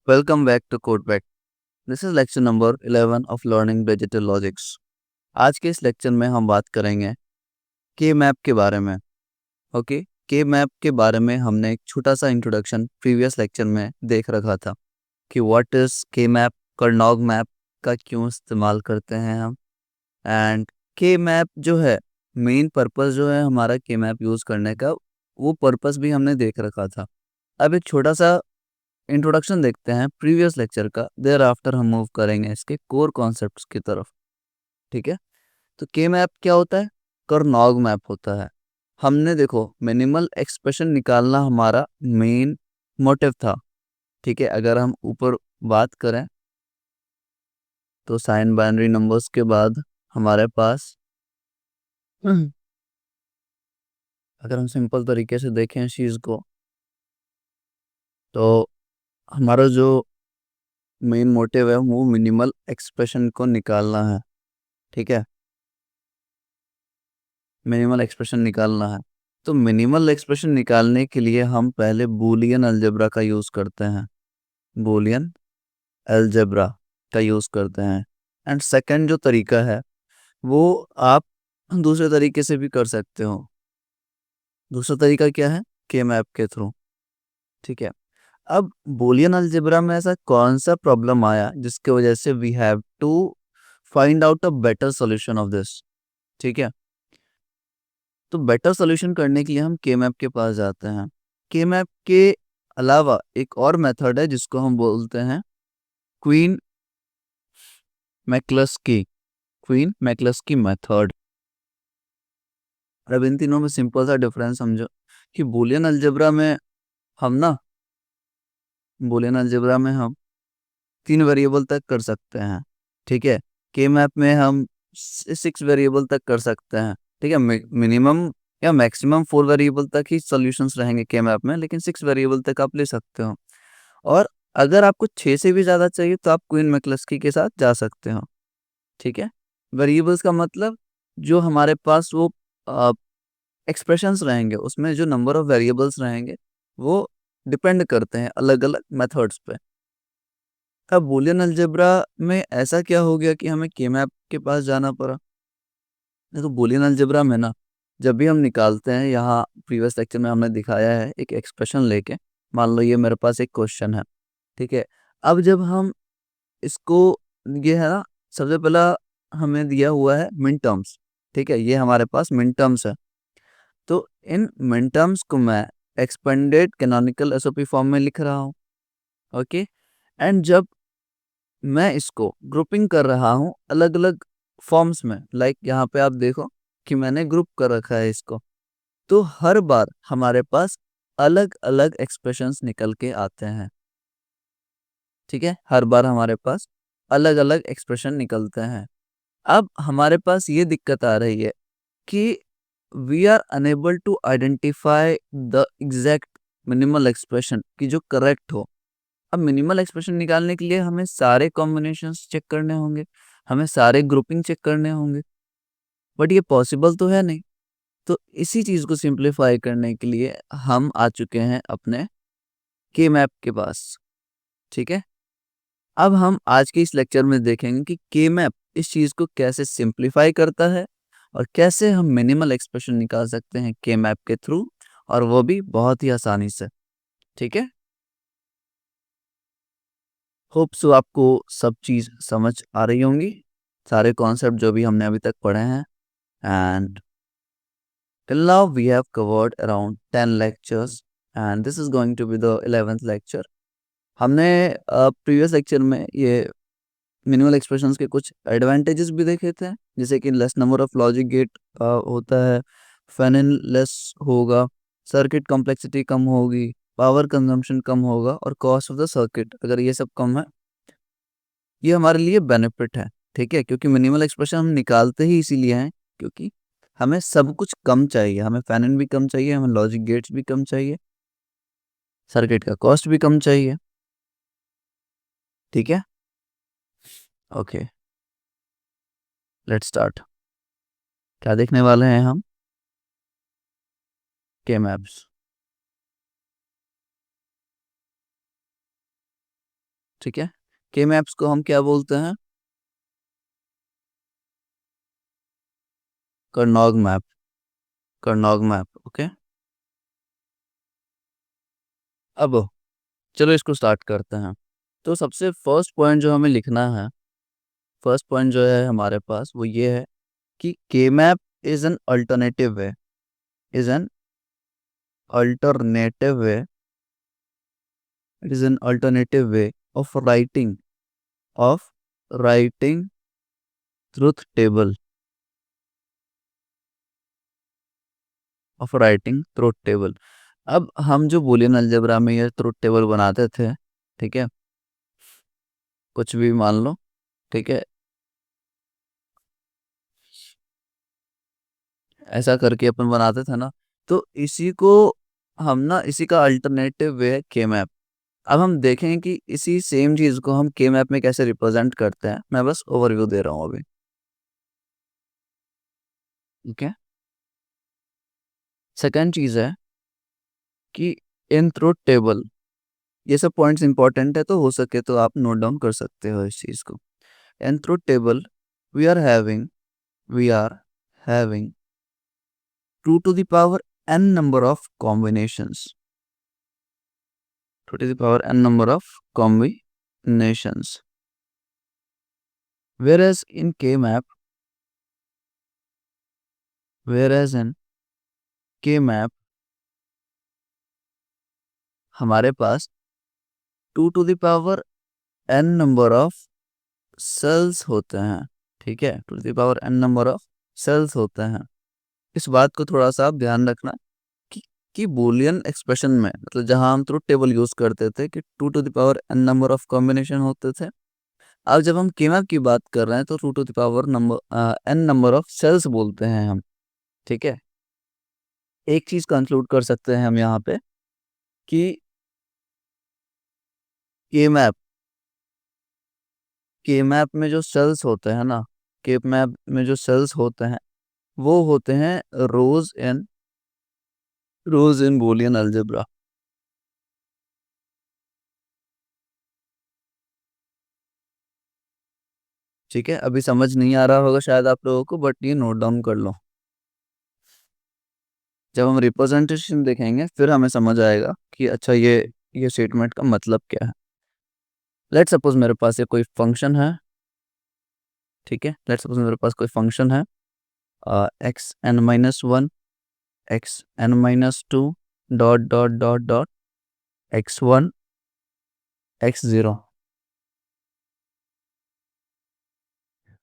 Welcome back to Codeback. This is lecture number 11 of Learning Digital Logics. आज के इस lecture में हम बात करेंगे के मैप के बारे में. ओके, के मैप के बारे में हमने एक छोटा सा इंट्रोडक्शन प्रीवियस लेक्चर में देख रखा था कि व्हाट इज के मैप, कर्नौग मैप का क्यों इस्तेमाल करते हैं हम, एंड के मैप जो है मेन पर्पस जो है हमारा के मैप यूज़ करने का, वो पर्पस भी हमने देख रखा था. अब एक छोटा सा इंट्रोडक्शन देखते हैं प्रीवियस लेक्चर का, देयर आफ्टर हम मूव करेंगे इसके कोर कॉन्सेप्ट्स की तरफ. ठीक है, तो के मैप क्या होता है? कर्नौग मैप होता है. हमने देखो मिनिमल एक्सप्रेशन निकालना हमारा मेन मोटिव था. ठीक है, अगर हम ऊपर बात करें तो साइन बाइनरी नंबर्स के बाद हमारे पास अगर हम सिंपल तरीके से देखें इस चीज़ को, तो हमारा जो मेन मोटिव है वो मिनिमल एक्सप्रेशन को निकालना है. ठीक है, मिनिमल एक्सप्रेशन निकालना है. तो मिनिमल एक्सप्रेशन निकालने के लिए हम पहले बूलियन अलजेब्रा का यूज़ करते हैं. बूलियन अलजेब्रा का यूज़ करते हैं. एंड सेकंड जो तरीका है वो आप दूसरे तरीके से भी कर सकते हो. दूसरा तरीका क्या है? के मैप के थ्रू. ठीक है, अब बूलियन अलजेब्रा में ऐसा कौन सा प्रॉब्लम आया जिसके वजह से we have to find out a better solution of this. ठीक है, तो बेटर सॉल्यूशन करने के लिए हम के मैप के पास जाते हैं. के मैप के अलावा एक और मेथड है जिसको हम बोलते हैं Quine McCluskey. Quine McCluskey method. अब इन तीनों में सिंपल सा डिफरेंस समझो कि बूलियन अलजेब्रा में हम ना बूलियन अलजेब्रा में हम 3 वेरिएबल तक कर सकते हैं. ठीक है, के मैप में हम 6 वेरिएबल तक कर सकते हैं. ठीक है, मिनिमम या मैक्सिमम 4 वेरिएबल तक ही सॉल्यूशंस रहेंगे के मैप में, लेकिन 6 वेरिएबल तक आप ले सकते हो. और अगर आपको 6 से भी ज़्यादा चाहिए तो आप क्वीन मैक्लस्की के साथ जा सकते हो. ठीक है, वेरिएबल्स का मतलब जो हमारे पास वो एक्सप्रेशंस रहेंगे उसमें जो नंबर ऑफ वेरिएबल्स रहेंगे वो डिपेंड करते हैं अलग अलग मेथड्स पे. अब बूलियन अलजेब्रा में ऐसा क्या हो गया कि हमें के मैप के पास जाना पड़ा? तो बूलियन अलजेब्रा में ना जब भी हम निकालते हैं, यहाँ प्रीवियस लेक्चर में हमने दिखाया है एक एक्सप्रेशन लेके, मान लो ये मेरे पास एक क्वेश्चन है. ठीक है, अब जब हम इसको, ये है ना, सबसे पहला हमें दिया हुआ है मिन टर्म्स. ठीक है, ये हमारे पास मिन टर्म्स है. तो इन मिन टर्म्स को मैं एक्सपेंडेड कैनोनिकल एसओपी फॉर्म में लिख रहा हूँ. ओके, एंड जब मैं इसको ग्रुपिंग कर रहा हूँ अलग अलग फॉर्म्स में, लाइक यहाँ पे आप देखो कि मैंने ग्रुप कर रखा है इसको, तो हर बार हमारे पास अलग अलग एक्सप्रेशंस निकल के आते हैं. ठीक है, हर बार हमारे पास अलग अलग एक्सप्रेशन निकलते हैं. अब हमारे पास ये दिक्कत आ रही है कि we are unable to identify the exact minimal expression की जो करेक्ट हो. अब मिनिमल एक्सप्रेशन निकालने के लिए हमें सारे कॉम्बिनेशंस चेक करने होंगे, हमें सारे ग्रुपिंग चेक करने होंगे, बट ये पॉसिबल तो है नहीं. तो इसी चीज़ को सिंप्लीफाई करने के लिए हम आ चुके हैं अपने के मैप के पास. ठीक है, अब हम आज के इस लेक्चर में देखेंगे कि के मैप इस चीज़ को कैसे सिंप्लीफाई करता है और कैसे हम मिनिमल एक्सप्रेशन निकाल सकते हैं के मैप के थ्रू, और वो भी बहुत ही आसानी से. ठीक है, होप सो आपको सब चीज़ समझ आ रही होंगी, सारे कॉन्सेप्ट जो भी हमने अभी तक पढ़े हैं. And till now we have covered around 10 lectures and this is going to be the 11th lecture. हमने प्रीवियस लेक्चर में ये मिनिमल एक्सप्रेशंस के कुछ एडवांटेजेस भी देखे थे, जैसे कि less number of logic gate होता है, फैनिन लेस होगा, सर्किट कॉम्प्लेक्सिटी कम होगी, पावर कंजम्पशन कम होगा और कॉस्ट ऑफ द सर्किट अगर ये सब कम है, ये हमारे लिए बेनिफिट है. ठीक है, क्योंकि मिनिमल एक्सप्रेशन हम निकालते ही इसीलिए हैं क्योंकि हमें सब कुछ कम चाहिए, हमें फैनिन भी कम चाहिए, हमें लॉजिक गेट्स भी कम चाहिए, सर्किट का कॉस्ट भी कम चाहिए. ठीक है, ओके, लेट्स स्टार्ट. क्या देखने वाले हैं हम? के मैप्स. ठीक है। के मैप्स को हम क्या बोलते हैं? Karnaugh map. Karnaugh map, okay. अब चलो इसको स्टार्ट करते हैं। तो सबसे फर्स्ट पॉइंट जो हमें लिखना है, फर्स्ट पॉइंट जो है हमारे पास वो ये है कि के map is an alternative way, is an alternative way, it is an alternative way of writing, of writing truth table, of writing truth table. अब हम जो बूलियन अलजेब्रा में ये ट्रुथ टेबल बनाते थे, ठीक है, कुछ भी मान लो, ठीक है, ऐसा करके अपन बनाते थे ना, तो इसी को हम ना, इसी का अल्टरनेटिव वे है के मैप। अब हम देखें कि इसी सेम चीज को हम के मैप में कैसे रिप्रेजेंट करते हैं। मैं बस ओवरव्यू दे रहा हूँ अभी, ठीक है। सेकंड चीज है कि इन ट्रुथ टेबल, ये सब पॉइंट्स इंपॉर्टेंट है, तो हो सके तो आप नोट डाउन कर सकते हो इस चीज को। In truth table we are having, we are having 2 to the power n number of combinations, 2 to the power n number of combinations, whereas in K-map, whereas in K-map हमारे पास 2 to the power n number of cells होते हैं, ठीक है, 2 to the power n number of cells होते हैं। इस बात को थोड़ा सा आप ध्यान रखना कि बूलियन एक्सप्रेशन में, मतलब जहां हम ट्रुथ टेबल यूज करते थे कि 2 to the power n number of combination होते थे, अब जब हम कीमत की बात कर रहे हैं तो 2 to the power number n number of cells बोलते हैं हम, ठीक है। एक चीज कंक्लूड कर सकते हैं हम यहाँ पे कि के मैप, के मैप में जो सेल्स होते हैं ना, के मैप में जो सेल्स होते हैं वो होते हैं रोज इन बूलियन अलजेब्रा। ठीक है, अभी समझ नहीं आ रहा होगा शायद आप लोगों को, बट ये नोट डाउन कर लो। जब हम रिप्रेजेंटेशन देखेंगे फिर हमें समझ आएगा कि अच्छा ये स्टेटमेंट का मतलब क्या है। लेट सपोज मेरे पास ये कोई फंक्शन है, ठीक है, लेट सपोज मेरे पास कोई फंक्शन है x n-1, x n-2, dot dot dot dot x1, x0।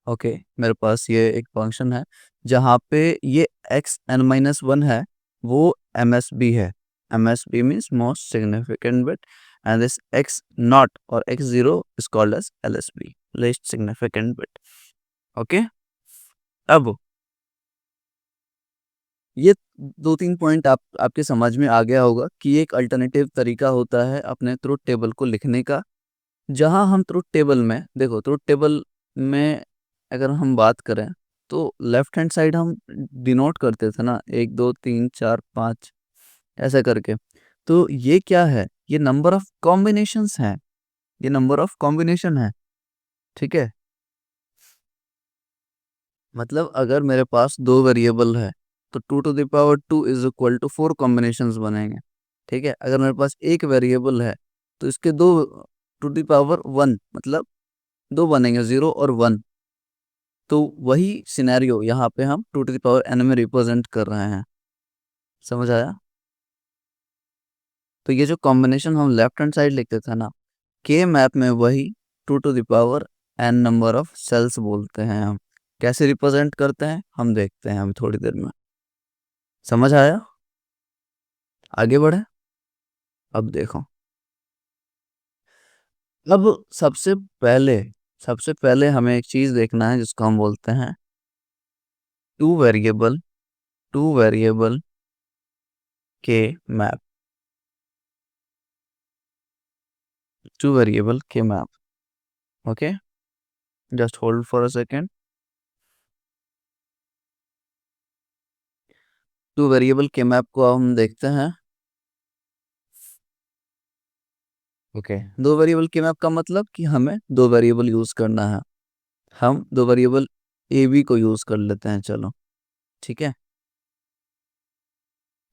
Okay, मेरे पास ये एक फंक्शन है जहाँ पे ये x n-1 है, वो MSB है। MSB means most significant bit, and this x not और x0 is called as LSB, least significant bit. Okay, अब ये दो तीन पॉइंट आपके समझ में आ गया होगा कि एक अल्टरनेटिव तरीका होता है अपने ट्रुथ टेबल को लिखने का, जहां हम ट्रुथ टेबल में, देखो ट्रुथ टेबल में अगर हम बात करें तो लेफ्ट हैंड साइड हम डिनोट करते थे ना, 1 2 3 4 5 ऐसा करके। तो ये क्या है? ये नंबर ऑफ कॉम्बिनेशंस हैं, ये नंबर ऑफ कॉम्बिनेशन है, ठीक है। मतलब अगर मेरे पास दो वेरिएबल है तो 2 to the power 2 is equal to 4 combinations बनेंगे, ठीक है। अगर मेरे पास एक वेरिएबल है तो इसके दो 2 to the power 1, मतलब दो बनेंगे, 0 और 1। तो वही सिनेरियो यहाँ पे हम 2 to the power n में रिप्रेजेंट कर रहे हैं। समझ आया? तो ये जो कॉम्बिनेशन हम लेफ्ट हैंड साइड लिखते थे ना, के मैप में वही 2 to the power n number of cells बोलते हैं हम। कैसे रिप्रेजेंट करते हैं हम देखते हैं अभी थोड़ी देर में। समझ आया? आगे बढ़े। अब देखो, अब सबसे पहले हमें एक चीज देखना है जिसको हम बोलते हैं टू वेरिएबल, टू वेरिएबल के मैप, टू वेरिएबल के map. Okay, just hold for a second. To variable के मैप को हम देखते हैं। ओके, दो वेरिएबल के मैप का मतलब कि हमें दो वेरिएबल यूज करना है। हम दो वेरिएबल ए बी को यूज कर लेते हैं, चलो ठीक है।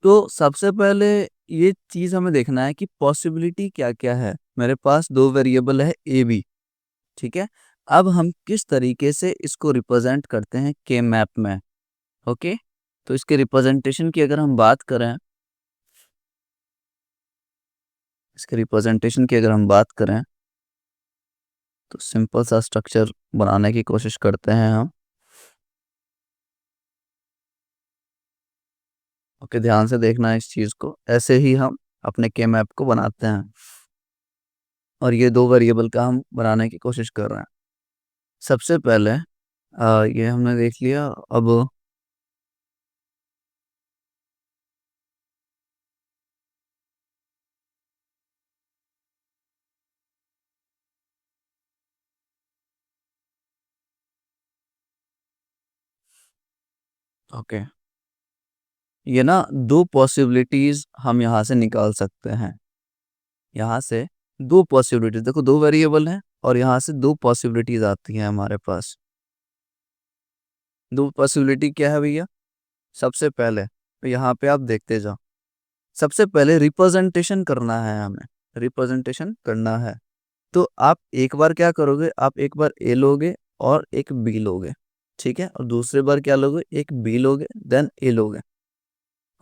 तो सबसे पहले ये चीज हमें देखना है कि पॉसिबिलिटी क्या क्या है। मेरे पास दो वेरिएबल है ए बी, ठीक है। अब हम किस तरीके से इसको रिप्रेजेंट करते हैं के मैप में। ओके, तो इसके रिप्रेजेंटेशन की अगर हम बात करें, तो सिंपल सा स्ट्रक्चर बनाने की कोशिश करते हैं हम। ओके, ध्यान से देखना है इस चीज को, ऐसे ही हम अपने के मैप को बनाते हैं और ये दो वेरिएबल का हम बनाने की कोशिश कर रहे हैं। सबसे पहले ये हमने देख लिया। अब ओके, ये ना दो पॉसिबिलिटीज हम यहाँ से निकाल सकते हैं। यहाँ से दो पॉसिबिलिटीज, देखो दो वेरिएबल हैं और यहाँ से दो पॉसिबिलिटीज आती हैं हमारे पास। दो पॉसिबिलिटी क्या है भैया? सबसे पहले तो यहाँ पे आप देखते जाओ, सबसे पहले रिप्रेजेंटेशन करना है हमें, रिप्रेजेंटेशन करना है। तो आप एक बार क्या करोगे, आप एक बार ए लोगे और एक बी लोगे, ठीक है, और दूसरे बार क्या लोगे, एक बी लोगे देन ए लोगे।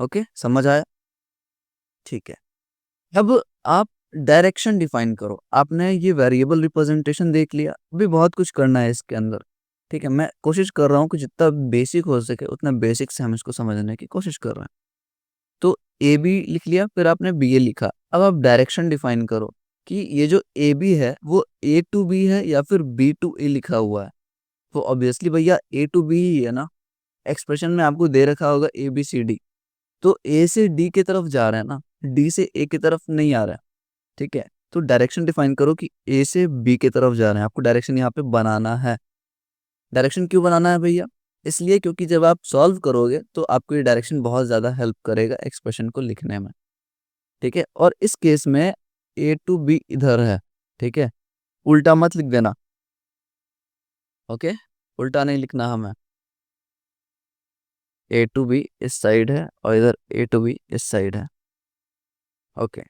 ओके, समझ आया? ठीक है। अब आप डायरेक्शन डिफाइन करो। आपने ये वेरिएबल रिप्रेजेंटेशन देख लिया, अभी बहुत कुछ करना है इसके अंदर, ठीक है। मैं कोशिश कर रहा हूँ कि जितना बेसिक हो सके उतना बेसिक से हम इसको समझने की कोशिश कर रहे हैं। तो ए बी लिख लिया, फिर आपने बी ए लिखा। अब आप डायरेक्शन डिफाइन करो कि ये जो ए बी है वो ए टू बी है या फिर बी टू ए लिखा हुआ है। तो ऑब्वियसली भैया ए टू बी ही है ना, एक्सप्रेशन में आपको दे रखा होगा ए बी सी डी। तो ए से डी की तरफ जा रहे हैं ना, डी से ए की तरफ नहीं आ रहा है, ठीक है। तो डायरेक्शन डिफाइन करो कि ए से बी की तरफ जा रहे हैं, आपको डायरेक्शन यहाँ पे बनाना है। डायरेक्शन क्यों बनाना है भैया? इसलिए क्योंकि जब आप सॉल्व करोगे तो आपको ये डायरेक्शन बहुत ज़्यादा हेल्प करेगा एक्सप्रेशन को लिखने में, ठीक है। और इस केस में ए टू बी इधर है, ठीक है, उल्टा मत लिख देना। ओके, उल्टा नहीं लिखना हमें। ए टू बी इस साइड है और इधर ए टू बी इस साइड है। ओके,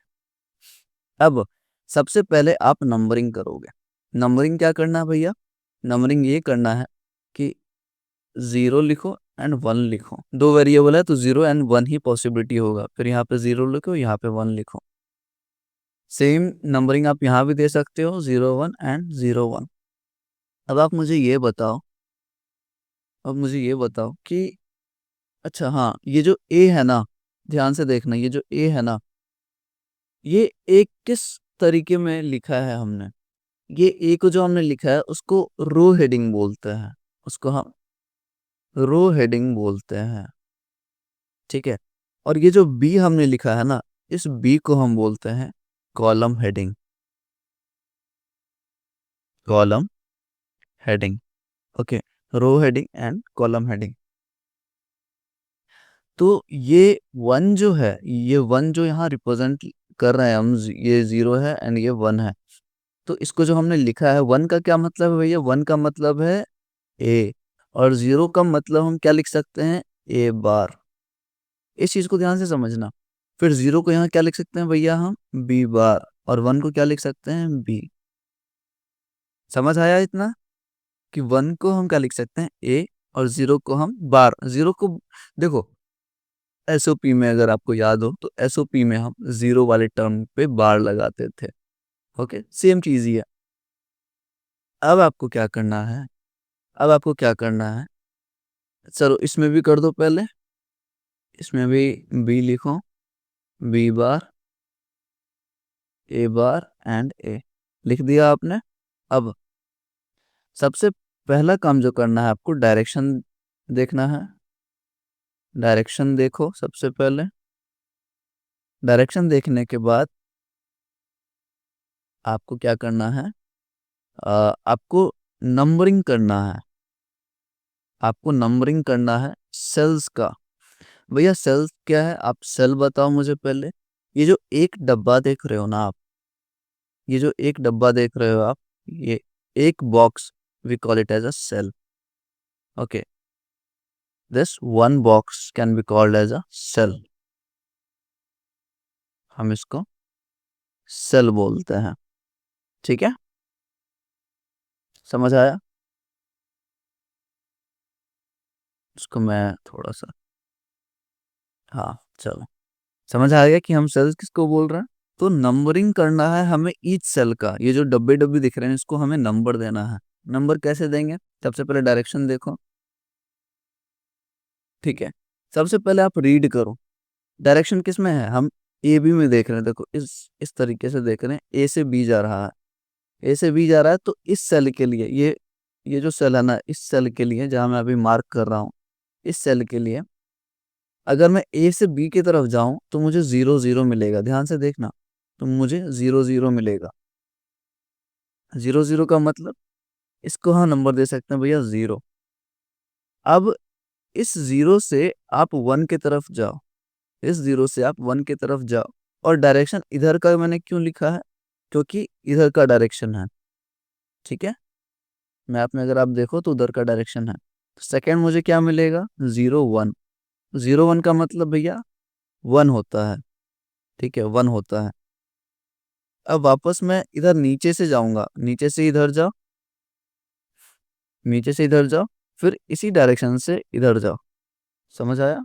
अब सबसे पहले आप नंबरिंग करोगे। नंबरिंग क्या करना है भैया? नंबरिंग ये करना है कि जीरो लिखो एंड वन लिखो। दो वेरिएबल है तो zero and one he possibility होगा, फिर यहाँ पे जीरो लिखो, यहाँ पे वन लिखो। सेम नंबरिंग आप यहाँ भी दे सकते हो, zero one and zero one. अब आप मुझे ये बताओ, अब मुझे ये बताओ कि अच्छा हाँ, ये जो ए है ना, ध्यान से देखना, ये जो ए है ना, ये ए किस तरीके में लिखा है हमने। ये ए को जो हमने लिखा है उसको रो हेडिंग बोलते हैं, उसको हम रो हेडिंग बोलते हैं, ठीक है। और ये जो बी हमने लिखा है ना, इस बी को हम बोलते हैं column heading, column heading. Okay, row heading and column heading. तो ये वन जो है, ये वन जो यहाँ रिप्रेजेंट कर रहे हैं हम, ये जीरो है एंड ये वन है। तो इसको जो हमने लिखा है, वन का क्या मतलब है भैया? वन का मतलब है ए, और जीरो का मतलब हम क्या लिख सकते हैं? ए बार। इस चीज को ध्यान से समझना। फिर जीरो को यहाँ क्या लिख सकते हैं भैया? हम बी बार। और वन को क्या लिख सकते हैं? बी। समझ आया इतना कि वन को हम क्या लिख सकते हैं? ए, और जीरो को हम बार। जीरो को देखो, एसओपी में अगर आपको याद हो तो एसओपी में हम जीरो वाले टर्म पे बार लगाते थे। ओके, सेम चीज ही है। अब आपको क्या करना है? अब आपको क्या करना है? चलो इसमें भी कर दो पहले, इसमें भी बी लिखो, B bar, A bar and ए। लिख दिया आपने। अब सबसे पहला काम जो करना है, आपको डायरेक्शन देखना है। डायरेक्शन देखो सबसे पहले। डायरेक्शन देखने के बाद आपको क्या करना है? आपको नंबरिंग करना है। आपको नंबरिंग करना है सेल्स का। भैया सेल्स क्या है? आप सेल बताओ मुझे पहले। ये जो एक डब्बा देख रहे हो ना आप, ये जो एक डब्बा देख रहे हो आप, ये एक box, we call it as a cell. Okay, this one box can be called as a cell. हम इसको सेल बोलते हैं। ठीक है, समझ आया? इसको मैं थोड़ा सा, हाँ चलो, समझ आ गया कि हम सेल्स किसको बोल रहे हैं। तो नंबरिंग करना है हमें ईच सेल का। ये जो डब्बे डब्बे दिख रहे हैं, इसको हमें नंबर देना है। नंबर कैसे देंगे? सबसे पहले डायरेक्शन देखो। ठीक है, सबसे पहले आप रीड करो, डायरेक्शन किस में है? हम ए बी में देख रहे हैं। देखो इस तरीके से देख रहे हैं, ए से बी जा रहा है। ए से बी जा रहा है, तो इस सेल के लिए, ये जो सेल है ना, इस सेल के लिए जहां मैं अभी मार्क कर रहा हूँ, इस सेल के लिए अगर मैं ए से बी की तरफ जाऊं तो मुझे 0 0 मिलेगा। ध्यान से देखना, तो मुझे 0 0 मिलेगा। 0 0 का मतलब, इसको हम नंबर दे सकते हैं भैया 0। अब इस 0 से आप 1 की तरफ जाओ, इस 0 से आप 1 की तरफ जाओ। और डायरेक्शन इधर का मैंने क्यों लिखा है? क्योंकि इधर का डायरेक्शन है। ठीक है, मैप में अगर आप देखो तो उधर का डायरेक्शन है। सेकंड मुझे क्या मिलेगा? 0 1। 0 1 का मतलब भैया 1 होता है। ठीक है, 1 होता है। अब वापस मैं इधर नीचे से जाऊंगा, नीचे से इधर जाओ, नीचे से इधर जाओ, फिर इसी डायरेक्शन से इधर जाओ। समझ आया?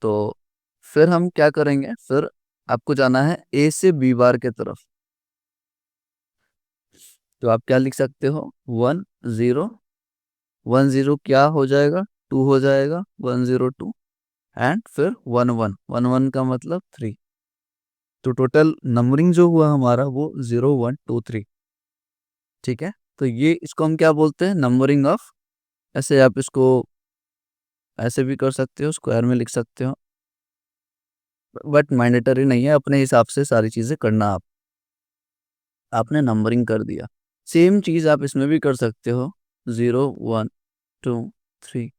तो फिर हम क्या करेंगे? फिर आपको जाना है ए से बी बार के तरफ। तो आप क्या लिख सकते हो? 1 0। 1 0 क्या हो जाएगा? 2 हो जाएगा, 1 0 2। एंड फिर 1 1, 1 1 का मतलब 3। तो टोटल नंबरिंग जो हुआ हमारा वो 0 1 2 3। ठीक है, तो ये इसको हम क्या बोलते हैं? Numbering of. ऐसे आप इसको ऐसे भी कर सकते हो, स्क्वायर में लिख सकते हो, बट मैंडेटरी नहीं है। अपने हिसाब से सारी चीजें करना। आपने नंबरिंग कर दिया। सेम चीज आप इसमें भी कर सकते हो, 0 1 2 3।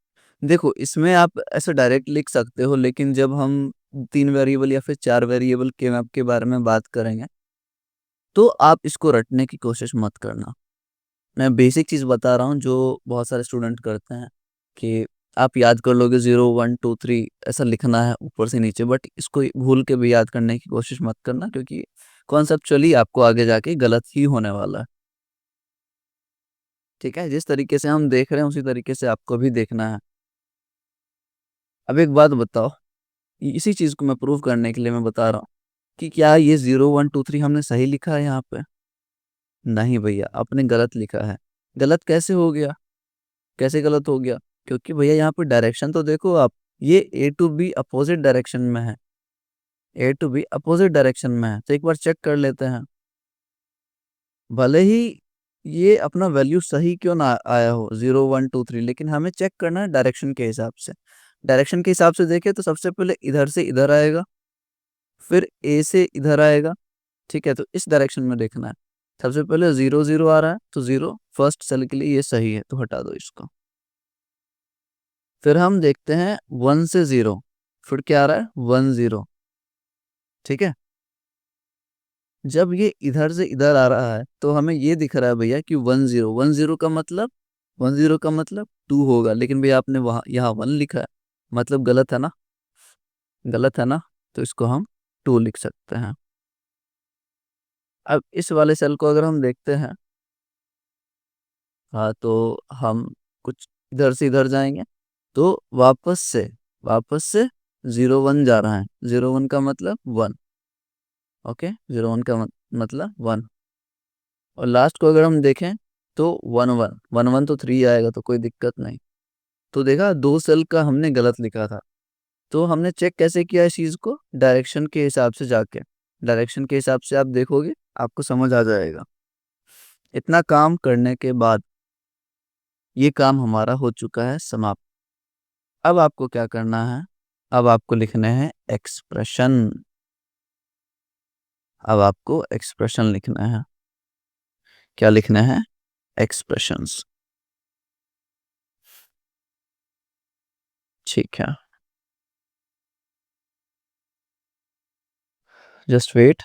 देखो, इसमें आप ऐसे डायरेक्ट लिख सकते हो, लेकिन जब हम 3 वेरिएबल या फिर 4 वेरिएबल के मैप के बारे में बात करेंगे, तो आप इसको रटने की कोशिश मत करना। मैं बेसिक चीज बता रहा हूँ जो बहुत सारे स्टूडेंट करते हैं, कि आप याद कर लोगे 0 1 2 3 ऐसा लिखना है ऊपर से नीचे, बट इसको भूल के भी याद करने की कोशिश मत करना, क्योंकि कॉन्सेप्चुअली आपको आगे जाके गलत ही होने वाला है। ठीक है, जिस तरीके से हम देख रहे हैं उसी तरीके से आपको भी देखना है। अब एक बात बताओ, इसी चीज को मैं प्रूव करने के लिए मैं बता रहा हूँ कि क्या ये 0 1 2 3 हमने सही लिखा है यहाँ पे? नहीं भैया, आपने गलत लिखा है। गलत कैसे हो गया? कैसे गलत हो गया? क्योंकि भैया यहाँ पे डायरेक्शन तो देखो आप, ये ए टू बी अपोजिट डायरेक्शन में है। ए टू बी अपोजिट डायरेक्शन में है, तो एक बार चेक कर लेते हैं। भले ही ये अपना वैल्यू सही क्यों ना आया हो 0 1 2 3, लेकिन हमें चेक करना है डायरेक्शन के हिसाब से। डायरेक्शन के हिसाब से देखें तो सबसे पहले इधर से इधर आएगा, फिर ए से इधर आएगा। ठीक है, तो इस डायरेक्शन में देखना है। सबसे पहले 0 0 आ रहा है, तो 0 फर्स्ट सेल के लिए ये सही है, तो हटा दो इसको। फिर हम देखते हैं 1 से 0, फिर क्या आ रहा है? 1 0। ठीक है, जब ये इधर से इधर आ रहा है तो हमें ये दिख रहा है भैया कि 1 0। 1 0 का मतलब, 1 0 का मतलब 2 होगा, लेकिन भैया आपने वहां यहाँ 1 लिखा है, मतलब गलत है ना? गलत है ना? तो इसको हम 2 लिख सकते हैं। अब इस वाले सेल को अगर हम देखते हैं, हाँ, तो हम कुछ इधर से इधर जाएंगे, तो वापस से 0 1 जा रहा है। 0 1 का मतलब 1। ओके, 0 1 का मतलब 1। और लास्ट को अगर हम देखें तो 1 1, 1 1 तो 3 आएगा, तो कोई दिक्कत नहीं। तो देखा, 2 सेल का हमने गलत लिखा था। तो हमने चेक कैसे किया इस चीज को? डायरेक्शन के हिसाब से जाके, डायरेक्शन के हिसाब से आप देखोगे, आपको समझ आ जाएगा। इतना काम करने के बाद ये काम हमारा हो चुका है समाप्त। अब आपको क्या करना है? अब आपको लिखने हैं एक्सप्रेशन। अब आपको एक्सप्रेशन लिखना है। क्या लिखना है? एक्सप्रेशंस। ठीक है, जस्ट वेट।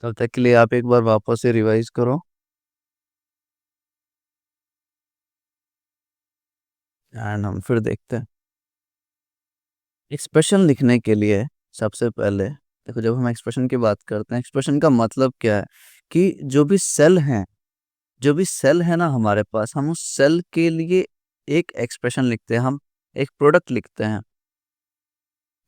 तब तक के लिए आप एक बार वापस से रिवाइज करो एंड हम फिर देखते हैं। एक्सप्रेशन लिखने के लिए सबसे पहले देखो, जब हम एक्सप्रेशन की बात करते हैं, एक्सप्रेशन का मतलब क्या है कि जो भी सेल है ना हमारे पास, हम उस सेल के लिए एक एक्सप्रेशन लिखते हैं, हम एक प्रोडक्ट लिखते हैं।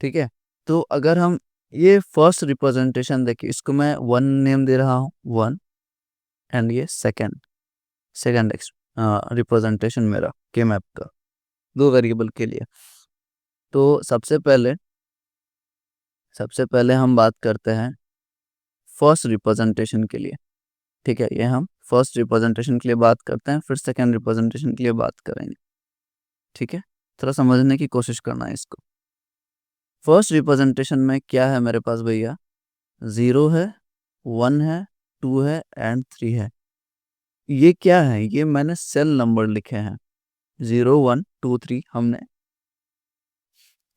ठीक है, तो अगर हम ये फर्स्ट रिप्रेजेंटेशन देखिए, इसको मैं वन नेम दे रहा हूँ, वन, एंड ये सेकंड, सेकंड रिप्रेजेंटेशन मेरा के मैप का, दो वेरिएबल के लिए। तो सबसे पहले हम बात करते हैं फर्स्ट रिप्रेजेंटेशन के लिए। ठीक है, ये हम फर्स्ट रिप्रेजेंटेशन के लिए बात करते हैं, फिर सेकंड रिप्रेजेंटेशन के लिए बात करेंगे। ठीक है, थोड़ा समझने की कोशिश करना है इसको। फर्स्ट रिप्रेजेंटेशन में क्या है मेरे पास भैया, जीरो है, वन है, टू है एंड थ्री है। ये क्या है, ये मैंने सेल नंबर लिखे हैं, जीरो वन टू थ्री हमने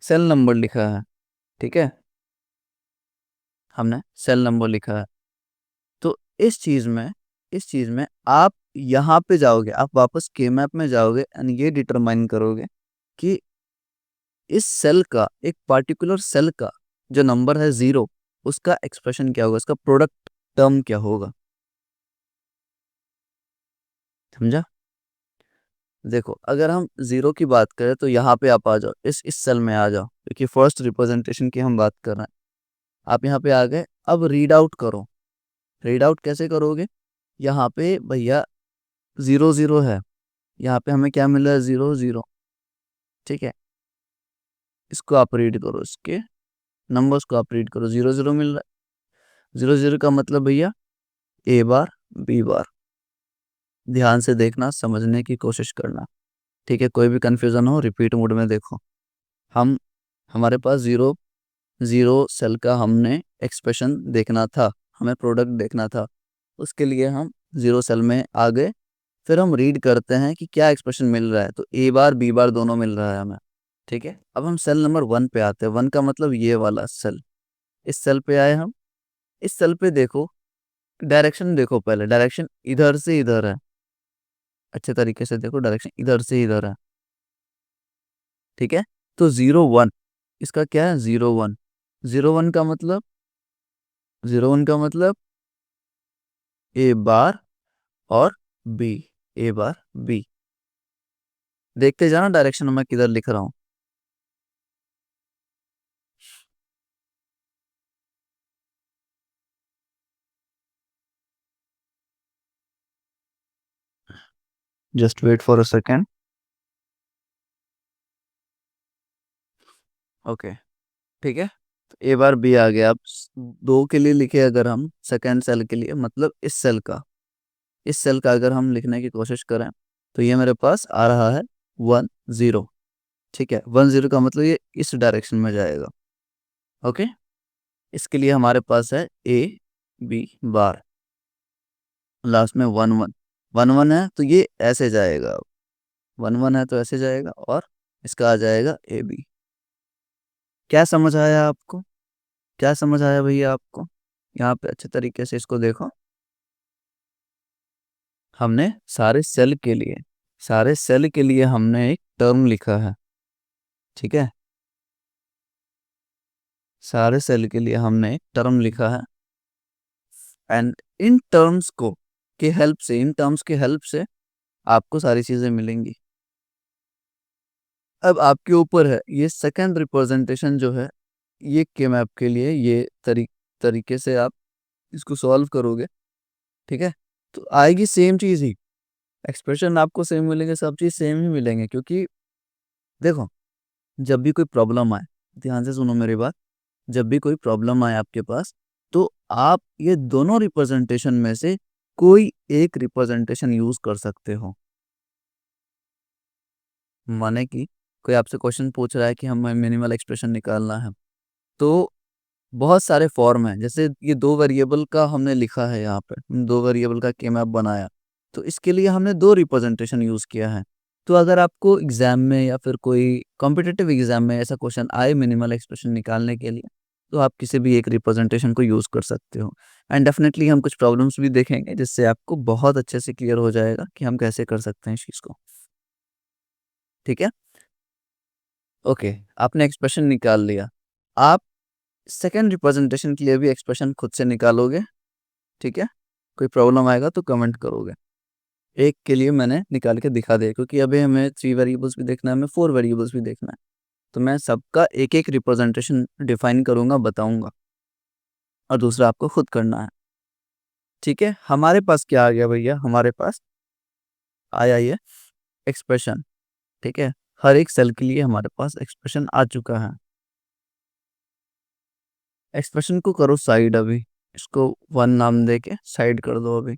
सेल नंबर लिखा है। ठीक है, हमने सेल नंबर लिखा है। तो इस चीज में आप यहाँ पे जाओगे, आप वापस के मैप में जाओगे एंड ये डिटरमाइन करोगे कि इस सेल का, एक पार्टिकुलर सेल का जो नंबर है जीरो, उसका एक्सप्रेशन क्या होगा, उसका प्रोडक्ट टर्म क्या होगा। समझा? देखो, अगर हम जीरो की बात करें तो यहाँ पे आप आ जाओ, इस सेल में आ जाओ, क्योंकि फर्स्ट रिप्रेजेंटेशन की हम बात कर रहे हैं। आप यहाँ पे आ गए, अब रीड आउट करो। रीड आउट कैसे करोगे, यहाँ पे भैया जीरो जीरो है, यहाँ पे हमें क्या मिला है, जीरो जीरो। ठीक है, इसको आप रीड करो, इसके नंबर्स को आप रीड करो, जीरो जीरो मिल रहा है। जीरो जीरो का मतलब भैया ए बार बी बार। ध्यान से देखना, समझने की कोशिश करना। ठीक है, कोई भी कंफ्यूजन हो रिपीट मोड में देखो। हम हमारे पास जीरो जीरो सेल का हमने एक्सप्रेशन देखना था, हमें प्रोडक्ट देखना था, उसके लिए हम जीरो सेल में आ गए। फिर हम रीड करते हैं कि क्या एक्सप्रेशन मिल रहा है, तो ए बार बी बार दोनों मिल रहा है हमें। ठीक है, अब हम सेल नंबर वन पे आते हैं। वन का मतलब ये वाला सेल, इस सेल पे आए हम। इस सेल पे देखो, डायरेक्शन देखो, पहले डायरेक्शन इधर से इधर है, अच्छे तरीके से देखो, डायरेक्शन इधर से इधर है। ठीक है, तो जीरो वन, इसका क्या है, जीरो वन। जीरो वन का मतलब, जीरो वन का मतलब ए बार और बी, ए बार बी। देखते जाना डायरेक्शन मैं किधर लिख रहा हूँ। Just wait for a second. Okay, ठीक है, तो ए बार बी आ गया। अब दो के लिए लिखे अगर हम, सेकेंड सेल के लिए, मतलब इस सेल का अगर हम लिखने की कोशिश करें, तो ये मेरे पास आ रहा है वन जीरो। ठीक है, वन जीरो का मतलब ये इस डायरेक्शन में जाएगा। ओके, इसके लिए हमारे पास है ए बी बार, लास्ट में वन वन। वन वन है तो ये ऐसे जाएगा, वन वन है तो ऐसे जाएगा, और इसका आ जाएगा ए बी। क्या समझ आया आपको, क्या समझ आया भैया आपको? यहाँ पे अच्छे तरीके से इसको देखो। हमने सारे सेल के लिए हमने एक टर्म लिखा है। ठीक है, सारे सेल के लिए हमने एक टर्म लिखा है, एंड इन टर्म्स के हेल्प से आपको सारी चीजें मिलेंगी। अब आपके ऊपर है, ये सेकंड रिप्रेजेंटेशन जो है, ये के मैप के लिए ये तरीके से आप इसको सॉल्व करोगे। ठीक है, तो आएगी सेम चीज ही, एक्सप्रेशन आपको सेम मिलेंगे, सब चीज सेम ही मिलेंगे। क्योंकि देखो, जब भी कोई प्रॉब्लम आए, ध्यान से सुनो मेरी बात, जब भी कोई प्रॉब्लम आए आपके पास, तो आप ये दोनों रिप्रेजेंटेशन में से कोई एक रिप्रेजेंटेशन यूज कर सकते हो। माने कि कोई आपसे क्वेश्चन पूछ रहा है कि हमें मिनिमल एक्सप्रेशन निकालना है, तो बहुत सारे फॉर्म है। जैसे ये दो वेरिएबल का हमने लिखा है, यहाँ पे दो वेरिएबल का के मैप बनाया, तो इसके लिए हमने दो रिप्रेजेंटेशन यूज किया है। तो अगर आपको एग्जाम में या फिर कोई कॉम्पिटिटिव एग्जाम में ऐसा क्वेश्चन आए मिनिमल एक्सप्रेशन निकालने के लिए, तो आप किसी भी एक रिप्रेजेंटेशन को यूज़ कर सकते हो। एंड डेफिनेटली हम कुछ प्रॉब्लम्स भी देखेंगे जिससे आपको बहुत अच्छे से क्लियर हो जाएगा कि हम कैसे कर सकते हैं इस चीज़ को। ठीक है? ओके, आपने एक्सप्रेशन निकाल लिया। आप सेकंड रिप्रेजेंटेशन के लिए भी एक्सप्रेशन खुद से निकालोगे, ठीक है? कोई प्रॉब्लम आएगा तो कमेंट करोगे। एक के लिए मैंने निकाल के दिखा दिया क्योंकि अभी हमें 3 वेरिएबल्स भी देखना है, हमें 4 वेरिएबल्स भी देखना है। तो मैं सबका एक-एक रिप्रेजेंटेशन डिफाइन करूँगा, बताऊँगा और दूसरा आपको खुद करना है। ठीक है? हमारे पास क्या आ गया भैया? हमारे पास आया ये एक्सप्रेशन, ठीक है? हर एक सेल के लिए हमारे पास एक्सप्रेशन आ चुका है। एक्सप्रेशन को करो साइड अभी, इसको 1 नाम दे के साइड कर दो अभी।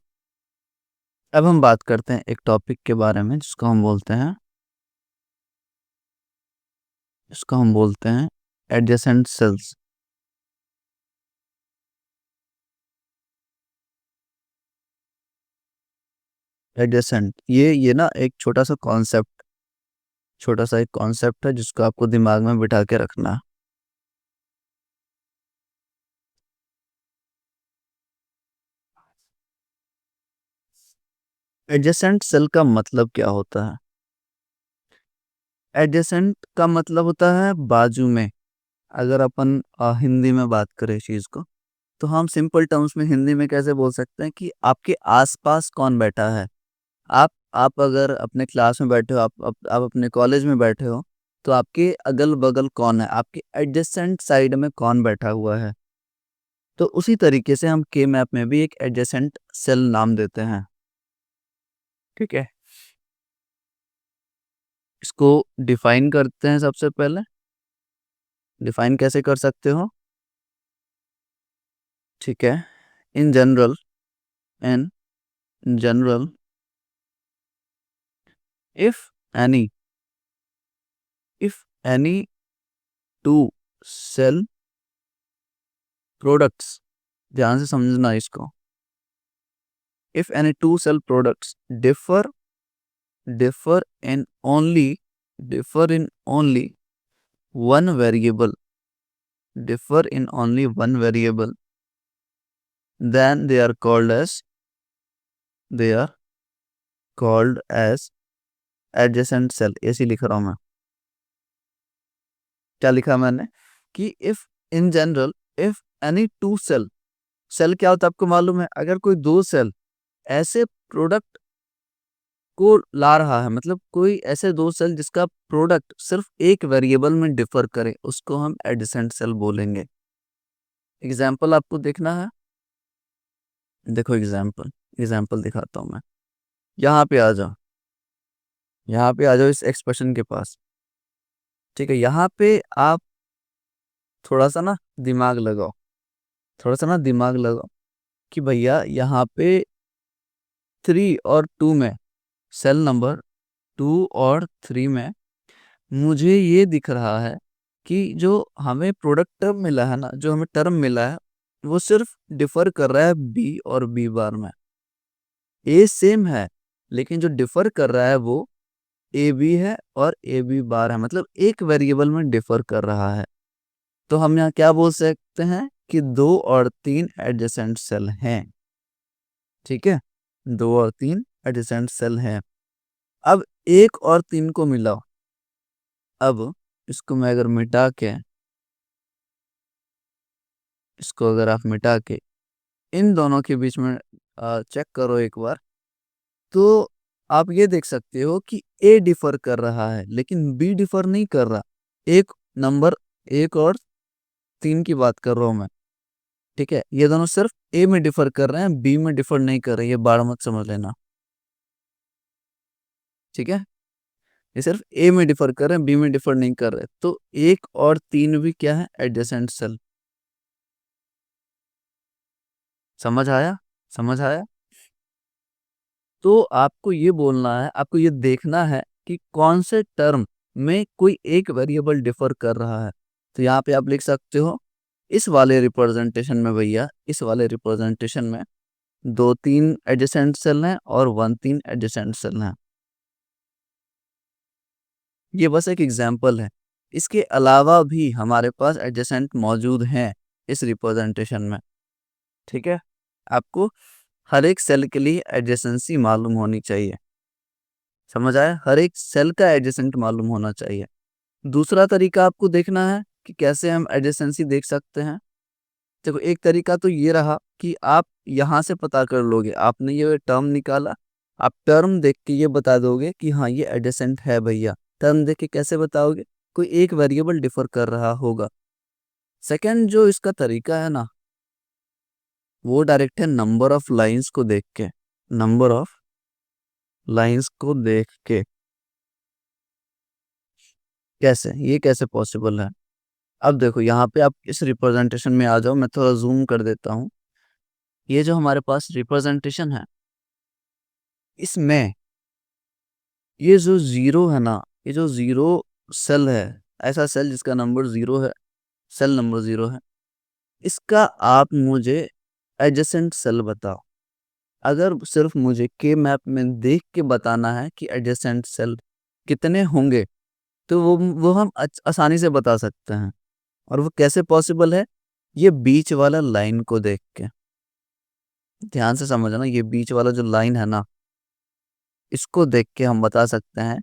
अब हम बात करते हैं एक टॉपिक के बारे में जिसको हम बोलते हैं एडजेसेंट सेल्स। एडजेसेंट ये ना एक छोटा सा एक कॉन्सेप्ट है जिसको आपको दिमाग में बिठा के रखना है। एडजेसेंट सेल का मतलब क्या होता है? एडजेसेंट का मतलब होता है बाजू में। अगर अपन हिंदी में बात करें इस चीज को, तो हम सिंपल टर्म्स में हिंदी में कैसे बोल सकते हैं कि आपके आसपास कौन बैठा है। आप अगर अपने क्लास में बैठे हो, आप अपने कॉलेज में बैठे हो, तो आपके अगल बगल कौन है, आपके एडजेसेंट साइड में कौन बैठा हुआ है। तो उसी तरीके से हम के मैप में भी एक एडजेसेंट सेल नाम देते हैं। ठीक है, इसको डिफाइन करते हैं। सबसे पहले डिफाइन कैसे कर सकते हो? ठीक है, in in general if any if any two cell products, ध्यान से समझना इसको, if any two cell products differ in only one variable, then they are called as adjacent cell। ऐसे लिख रहा हूं मैं। क्या लिखा मैंने कि in general if any two cell क्या होता है आपको मालूम है? अगर कोई दो सेल ऐसे प्रोडक्ट को ला रहा है, मतलब कोई ऐसे दो सेल जिसका प्रोडक्ट सिर्फ एक वेरिएबल में डिफर करे, उसको हम एडजेसेंट सेल बोलेंगे। एग्जाम्पल आपको देखना है, देखो एग्जाम्पल दिखाता हूं मैं। यहाँ पे आ जाओ, इस एक्सप्रेशन के पास। ठीक है, यहाँ पे आप थोड़ा सा ना दिमाग लगाओ, कि भैया यहाँ पे 3 और 2 में, सेल नंबर 2 और 3 में मुझे ये दिख रहा है कि जो हमें प्रोडक्ट टर्म मिला है ना, जो हमें टर्म मिला है, वो सिर्फ डिफर कर रहा है बी और बी बार में। ए सेम है, लेकिन जो डिफर कर रहा है वो ए बी है और ए बी बार है, मतलब एक वेरिएबल में डिफर कर रहा है। तो हम यहाँ क्या बोल सकते हैं कि 2 और 3 एडजेसेंट सेल हैं। ठीक है, 2 और 3 एडजेसेंट सेल हैं। अब 1 और 3 को मिलाओ। अब इसको मैं अगर मिटा के, इसको अगर आप मिटा के इन दोनों के बीच में चेक करो एक बार, तो आप ये देख सकते हो कि ए डिफर कर रहा है लेकिन बी डिफर नहीं कर रहा। एक नंबर 1 और 3 की बात कर रहा हूं मैं। ठीक है, ये दोनों सिर्फ ए में डिफर कर रहे हैं, बी में डिफर नहीं कर रहे, ये बार मत समझ लेना। ठीक है, ये सिर्फ ए में डिफर कर रहे हैं, बी में डिफर नहीं कर रहे। तो 1 और 3 भी क्या है? Adjacent cell. समझ आया? समझ आया? तो आपको ये बोलना है, आपको ये देखना है कि कौन से टर्म में कोई एक वेरिएबल डिफर कर रहा है। तो यहाँ पे आप लिख सकते हो, इस वाले रिप्रेजेंटेशन में भैया, इस वाले रिप्रेजेंटेशन में 2 3 एडजेसेंट सेल हैं और 1 3 एडजेसेंट सेल हैं। ये बस एक एग्जाम्पल है। इसके अलावा भी हमारे पास एडजेसेंट मौजूद हैं इस रिप्रेजेंटेशन में। ठीक है, आपको हर एक सेल के लिए एडजेसेंसी मालूम होनी चाहिए। समझ आया? हर एक सेल का एडजेसेंट मालूम होना चाहिए। दूसरा तरीका आपको देखना है कि कैसे हम एडजेसेंसी देख सकते हैं। देखो, एक तरीका तो ये रहा कि आप यहाँ से पता कर लोगे। आपने ये टर्म निकाला, आप टर्म देख के ये बता दोगे कि हाँ ये एडजेसेंट है भैया। टर्म देख के कैसे बताओगे? कोई एक वेरिएबल डिफर कर रहा होगा। सेकंड जो इसका तरीका है ना, वो डायरेक्ट है नंबर ऑफ लाइंस को देख के। नंबर ऑफ लाइंस को देख के कैसे, ये कैसे पॉसिबल है? अब देखो, यहाँ पे आप इस रिप्रेजेंटेशन में आ जाओ। मैं थोड़ा जूम कर देता हूँ। ये जो हमारे पास रिप्रेजेंटेशन है, इसमें ये जो जीरो है ना, ये जो जीरो सेल है, ऐसा सेल जिसका नंबर जीरो है, सेल नंबर जीरो है, इसका आप मुझे एडजेसेंट सेल बताओ। अगर सिर्फ मुझे के मैप में देख के बताना है कि एडजेसेंट सेल कितने होंगे, तो वो हम आसानी से बता सकते हैं। और वो कैसे पॉसिबल है? ये बीच वाला लाइन को देख के। ध्यान से समझना, ये बीच वाला जो लाइन है ना, इसको देख के हम बता सकते हैं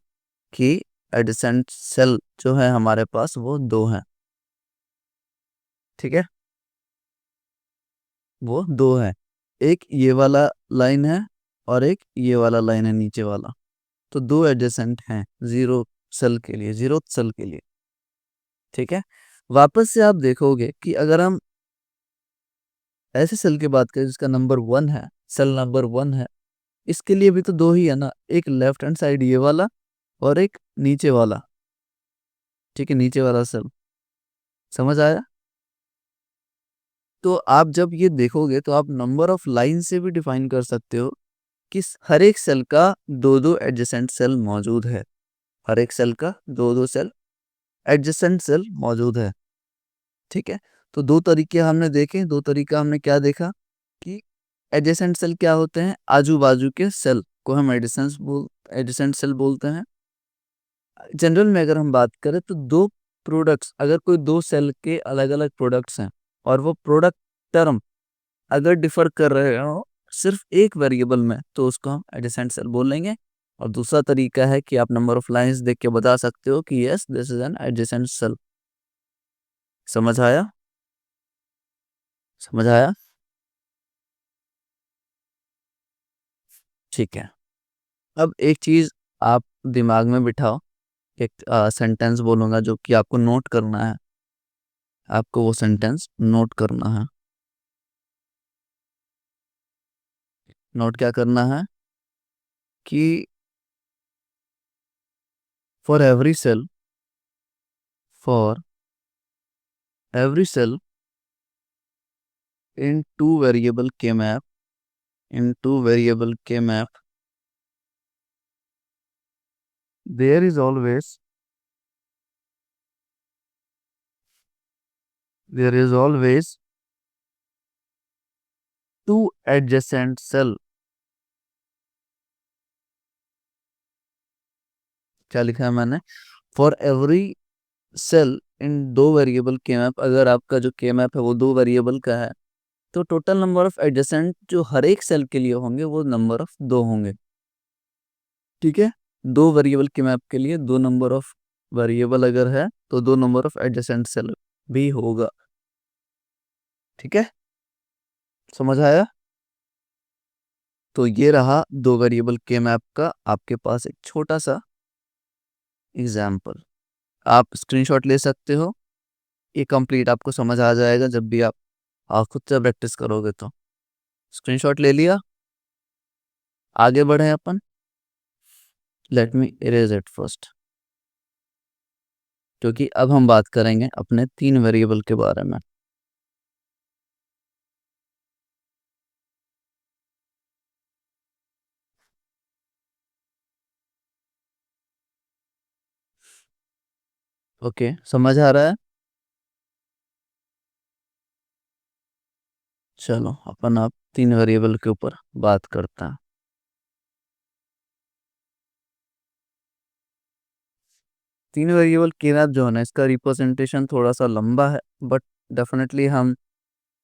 कि एडजेसेंट सेल जो है हमारे पास वो दो हैं। ठीक है, वो दो है। एक ये वाला लाइन है और एक ये वाला लाइन है नीचे वाला। तो दो एडजेसेंट हैं जीरो सेल के लिए, जीरो सेल के लिए। ठीक है, वापस से आप देखोगे कि अगर हम ऐसे सेल की बात करें जिसका नंबर वन है, सेल नंबर वन है, इसके लिए भी तो दो ही है ना। एक लेफ्ट हैंड साइड ये वाला और एक नीचे वाला। ठीक है, नीचे वाला सेल। समझ आया? तो आप जब ये देखोगे तो आप नंबर ऑफ लाइन से भी डिफाइन कर सकते हो कि हर एक सेल का दो दो एडजेसेंट सेल मौजूद है। हर एक सेल का दो दो सेल एडजेसेंट सेल मौजूद है। ठीक है, तो दो तरीके हमने देखे। दो तरीका हमने क्या देखा कि एडजेसेंट सेल क्या होते हैं? आजू बाजू के सेल को हम एडजेसेंट सेल बोलते हैं। जनरल में अगर हम बात करें तो दो प्रोडक्ट्स, अगर कोई दो सेल के अलग अलग प्रोडक्ट्स हैं और वो प्रोडक्ट टर्म अगर डिफर कर रहे हो सिर्फ एक वेरिएबल में, तो उसको हम एडजेसेंट सेल बोलेंगे। और दूसरा तरीका है कि आप नंबर ऑफ लाइंस देख के बता सकते हो कि yes this is an adjacent cell. समझ आया? समझ आया? ठीक है, अब एक चीज आप दिमाग में बिठाओ। एक सेंटेंस बोलूंगा जो कि आपको नोट करना है। आपको वो सेंटेंस नोट करना है। नोट क्या करना है? कि for every cell, for every cell in two variable के मैप, इन टू वेरिएबल के map, there is always, there is always two adjacent cell. क्या लिखा है मैंने? फॉर एवरी सेल इन दो वेरिएबल के मैप, अगर आपका जो के मैप है वो दो वेरिएबल का है, तो टोटल नंबर ऑफ एडजेसेंट जो हर एक सेल के लिए होंगे वो नंबर ऑफ दो होंगे। ठीक है, दो वेरिएबल के मैप के लिए दो नंबर ऑफ वेरिएबल अगर है तो दो नंबर ऑफ एडजेसेंट सेल भी होगा। ठीक है, समझ आया? तो ये रहा दो वेरिएबल के मैप का आपके पास एक छोटा सा एग्जाम्पल। आप स्क्रीनशॉट ले सकते हो। ये कंप्लीट आपको समझ आ जाएगा जब भी आप खुद से प्रैक्टिस करोगे। तो स्क्रीनशॉट ले लिया? आगे बढ़े अपन। Let me erase it first, क्योंकि अब हम बात करेंगे अपने तीन वेरिएबल के बारे में। ओके, समझ आ रहा है? चलो अपन अब तीन वेरिएबल के ऊपर बात करते हैं। तीन वेरिएबल के मैप जो है ना, इसका रिप्रेजेंटेशन थोड़ा सा लंबा है, बट डेफिनेटली हम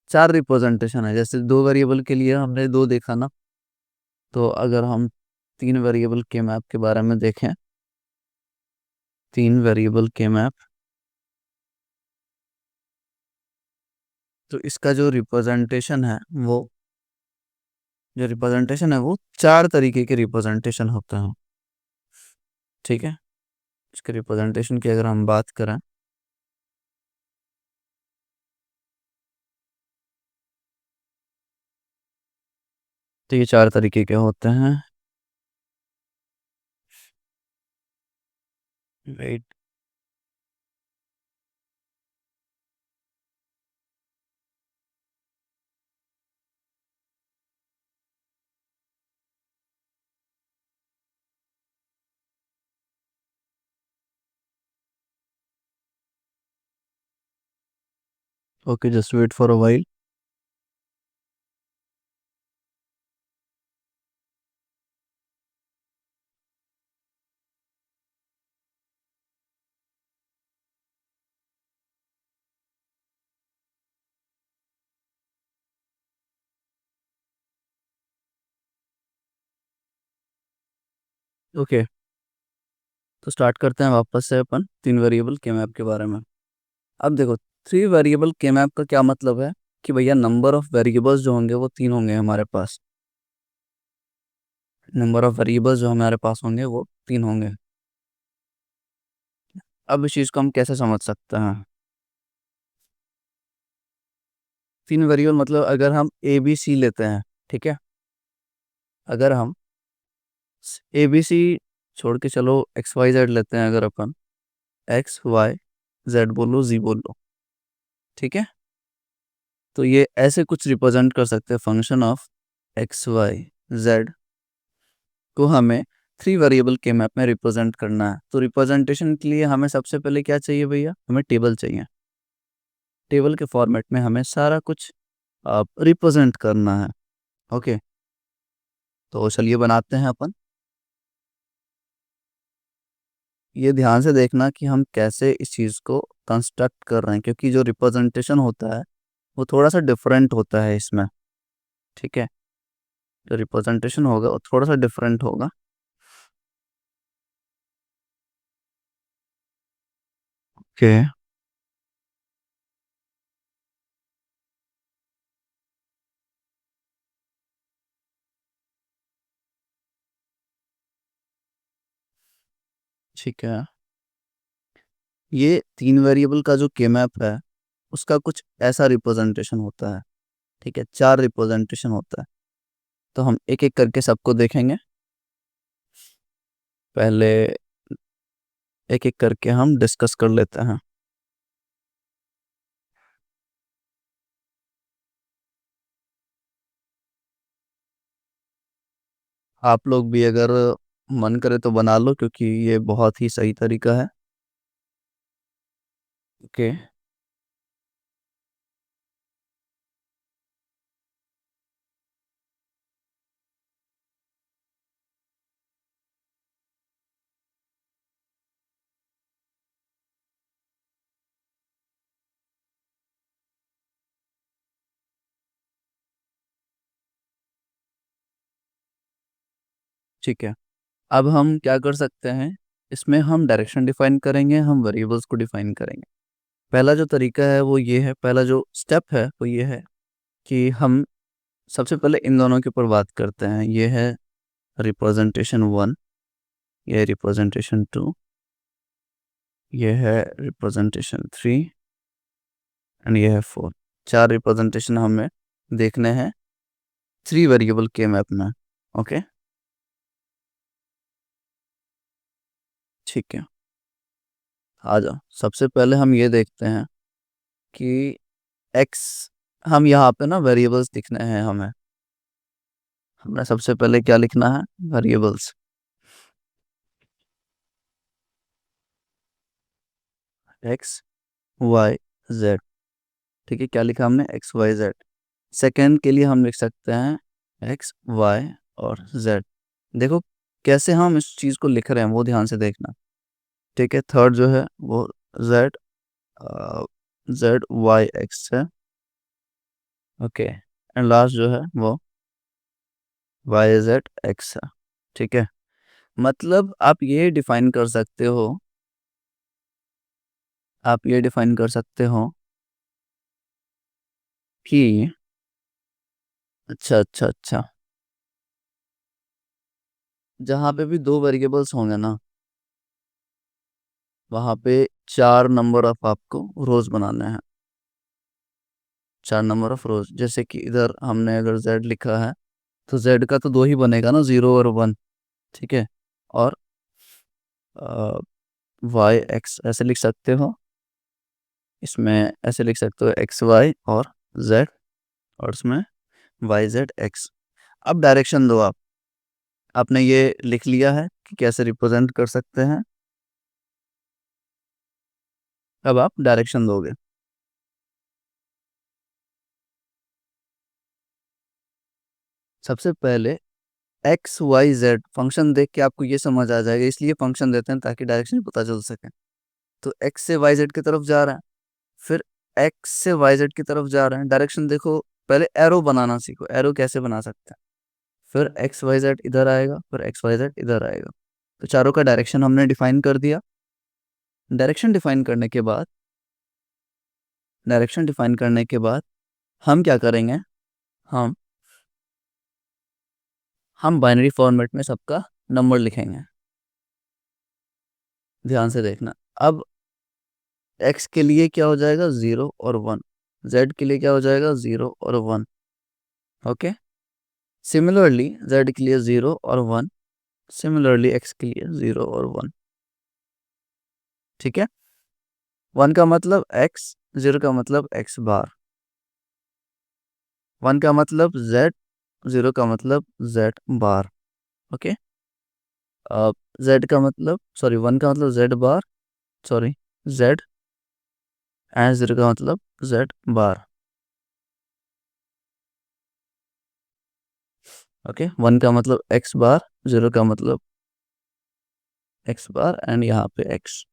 चार रिप्रेजेंटेशन है, जैसे दो वेरिएबल के लिए हमने दो देखा ना, तो अगर हम तीन वेरिएबल के मैप के बारे में देखें, तीन वेरिएबल के मैप, तो इसका जो रिप्रेजेंटेशन है वो, चार तरीके के रिप्रेजेंटेशन होते हैं। ठीक है, इसके रिप्रेजेंटेशन की अगर हम बात करें, तो ये चार तरीके के होते हैं। Wait, okay, just wait for a while. Okay, तो स्टार्ट करते हैं वापस से अपन तीन वेरिएबल के मैप के बारे में। अब देखो, थ्री वेरिएबल के मैप का क्या मतलब है कि भैया नंबर ऑफ वेरिएबल्स जो होंगे वो तीन होंगे हमारे पास। नंबर ऑफ वेरिएबल्स जो हमारे पास होंगे वो तीन होंगे। अब इस चीज़ को हम कैसे समझ सकते हैं? तीन वेरिएबल मतलब अगर हम ए बी सी लेते हैं, ठीक है, अगर हम ए बी सी छोड़ के चलो एक्स वाई जेड लेते हैं, अगर अपन एक्स वाई जेड बोलो, जी बोलो, ठीक है, तो ये ऐसे कुछ रिप्रेजेंट कर सकते हैं, function of X Y Z को हमें थ्री वेरिएबल के मैप में रिप्रेजेंट करना है। तो रिप्रेजेंटेशन के लिए हमें सबसे पहले क्या चाहिए भैया? हमें टेबल चाहिए। टेबल के फॉर्मेट में हमें सारा कुछ रिप्रेजेंट करना है। ओके, तो चलिए बनाते हैं अपन। ये ध्यान से देखना कि हम कैसे इस चीज़ को कंस्ट्रक्ट कर रहे हैं, क्योंकि जो रिप्रेजेंटेशन होता है वो थोड़ा सा डिफरेंट होता है इसमें। ठीक है, जो रिप्रेजेंटेशन होगा वो थोड़ा सा डिफरेंट होगा। ओके, ठीक है, ये तीन वेरिएबल का जो के मैप है उसका कुछ ऐसा रिप्रेजेंटेशन होता है। ठीक है, चार रिप्रेजेंटेशन होता है, तो हम एक एक करके सबको देखेंगे। पहले एक एक करके हम डिस्कस कर लेते हैं। आप लोग भी अगर मन करे तो बना लो, क्योंकि ये बहुत ही सही तरीका है। ओके, ठीक है, अब हम क्या कर सकते हैं, इसमें हम डायरेक्शन डिफाइन करेंगे, हम वेरिएबल्स को डिफाइन करेंगे। पहला जो तरीका है वो ये है, पहला जो स्टेप है वो ये है कि हम सबसे पहले इन दोनों के ऊपर बात करते हैं। ये है रिप्रेजेंटेशन वन, ये है रिप्रेजेंटेशन टू, ये है रिप्रेजेंटेशन थ्री, एंड ये है फोर। चार रिप्रेजेंटेशन हमें देखने हैं थ्री वेरिएबल के मैप में। ओके, ठीक है, आ जाओ। सबसे पहले हम ये देखते हैं कि एक्स, हम यहाँ पे ना वेरिएबल्स दिखने हैं हमें। हमने सबसे पहले क्या लिखना है? वेरिएबल्स। X Y Z. ठीक है, क्या लिखा हमने? X Y Z. सेकेंड के लिए हम लिख सकते हैं एक्स वाई और जेड। देखो कैसे हम इस चीज़ को लिख रहे हैं, वो ध्यान से देखना। ठीक है, थर्ड जो है वो जेड, जेड वाई एक्स है। ओके, एंड लास्ट जो है वो वाई जेड एक्स है। ठीक है, मतलब आप ये डिफाइन कर सकते हो, आप ये डिफाइन कर सकते हो कि अच्छा अच्छा अच्छा, जहाँ पे भी दो वेरिएबल्स होंगे ना, वहाँ पे चार नंबर ऑफ आपको रोज बनाने हैं। चार नंबर ऑफ रोज, जैसे कि इधर हमने अगर z लिखा है तो z का तो दो ही बनेगा ना, 0 और 1। ठीक है, और वाई एक्स ऐसे लिख सकते हो, इसमें ऐसे लिख सकते हो एक्स वाई और z, और इसमें वाई जेड एक्स। अब डायरेक्शन दो आप। आपने ये लिख लिया है कि कैसे रिप्रेजेंट कर सकते हैं, अब आप डायरेक्शन दोगे। सबसे पहले एक्स वाई जेड फंक्शन देख के आपको ये समझ आ जाएगा, इसलिए फंक्शन देते हैं ताकि डायरेक्शन पता चल सके। तो एक्स से वाई जेड की तरफ जा रहा है, फिर एक्स से वाई जेड की तरफ जा रहे हैं, डायरेक्शन देखो। पहले एरो बनाना सीखो, एरो कैसे बना सकते हैं। फिर एक्स वाई जेड इधर आएगा, फिर एक्स वाई जेड इधर आएगा। तो चारों का डायरेक्शन हमने डिफाइन कर दिया। डायरेक्शन डिफाइन करने के बाद, डायरेक्शन डिफाइन करने के बाद हम क्या करेंगे, हम हम बाइनरी फॉर्मेट में सबका नंबर लिखेंगे। ध्यान से देखना। अब एक्स के लिए क्या हो जाएगा, 0 और 1। जेड के लिए क्या हो जाएगा, 0 और 1। ओके, सिमिलरली जेड के लिए 0 और 1, सिमिलरली एक्स के लिए 0 और 1। ठीक है, 1 का मतलब एक्स, 0 का मतलब एक्स बार, 1 का मतलब जेड, 0 का मतलब जेड बार। ओके, जेड का मतलब, सॉरी 1 का मतलब Z bar, sorry Z, and 0 का मतलब जेड बार। ओके, 1 का मतलब एक्स बार, 0 का मतलब एक्स बार, एंड यहाँ पे एक्स,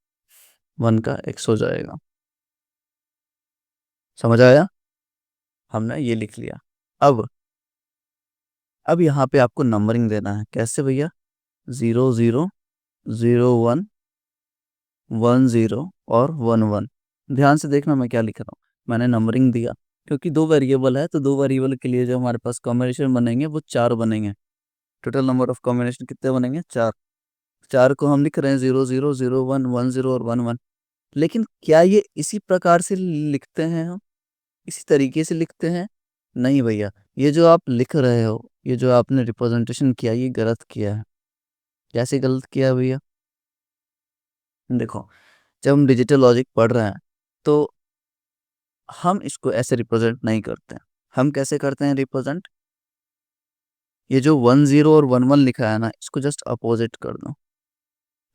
1 का एक्स हो जाएगा। समझ आया, हमने ये लिख लिया। अब यहाँ पे आपको नंबरिंग देना है। कैसे भैया, 0 0, 0 1, 1 0 और 1 1। ध्यान से देखना मैं क्या लिख रहा हूँ। मैंने नंबरिंग दिया क्योंकि दो वेरिएबल है, तो दो वेरिएबल के लिए जो हमारे पास कॉम्बिनेशन बनेंगे वो चार बनेंगे। टोटल नंबर ऑफ कॉम्बिनेशन कितने बनेंगे, चार। चार को हम लिख रहे हैं 0 0, 0 1, 1 0 और 1 1। लेकिन क्या ये इसी प्रकार से लिखते हैं हम, इसी तरीके से लिखते हैं? नहीं भैया, ये जो आप लिख रहे हो, ये जो आपने रिप्रेजेंटेशन किया, ये गलत किया है। कैसे गलत किया है भैया, देखो। जब हम डिजिटल लॉजिक पढ़ रहे हैं तो हम इसको ऐसे रिप्रेजेंट नहीं करते हैं। हम कैसे करते हैं रिप्रेजेंट, ये जो 1 0 और 1 1 लिखा है ना, इसको जस्ट अपोजिट कर दो।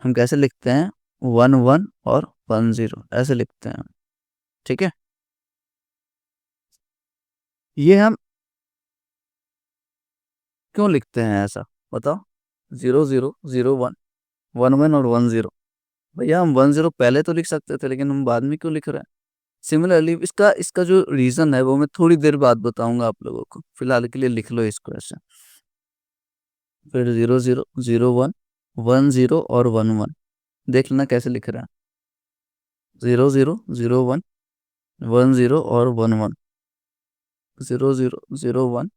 हम कैसे लिखते हैं, 1 1 और 1 0 ऐसे लिखते हैं। ठीक है, ये हम क्यों लिखते हैं ऐसा, बताओ। 0 0, 0 1, 1 1 और 1 0। भैया हम 1 0 पहले तो लिख सकते थे, लेकिन हम बाद में क्यों लिख रहे हैं। सिमिलरली इसका इसका जो रीजन है वो मैं थोड़ी देर बाद बताऊंगा आप लोगों को, फिलहाल के लिए लिख लो इसको ऐसे। फिर 0 0, 0 1, 1 0 और 1 1। देख लेना कैसे लिख रहा है, 0 0, 0 1, 1 0 और 1 1, 0 0, 0 1,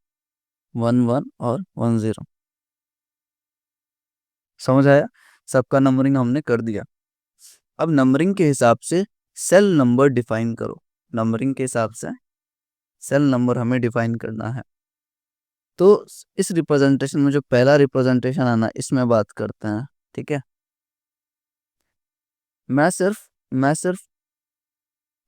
1 1 और 1 0। समझ आया, सबका नंबरिंग हमने कर दिया। अब नंबरिंग के हिसाब से सेल नंबर डिफाइन करो। नंबरिंग के हिसाब से सेल नंबर हमें डिफाइन करना है। तो इस रिप्रेजेंटेशन में जो पहला रिप्रेजेंटेशन है ना, इसमें बात करते हैं। ठीक है, मैं सिर्फ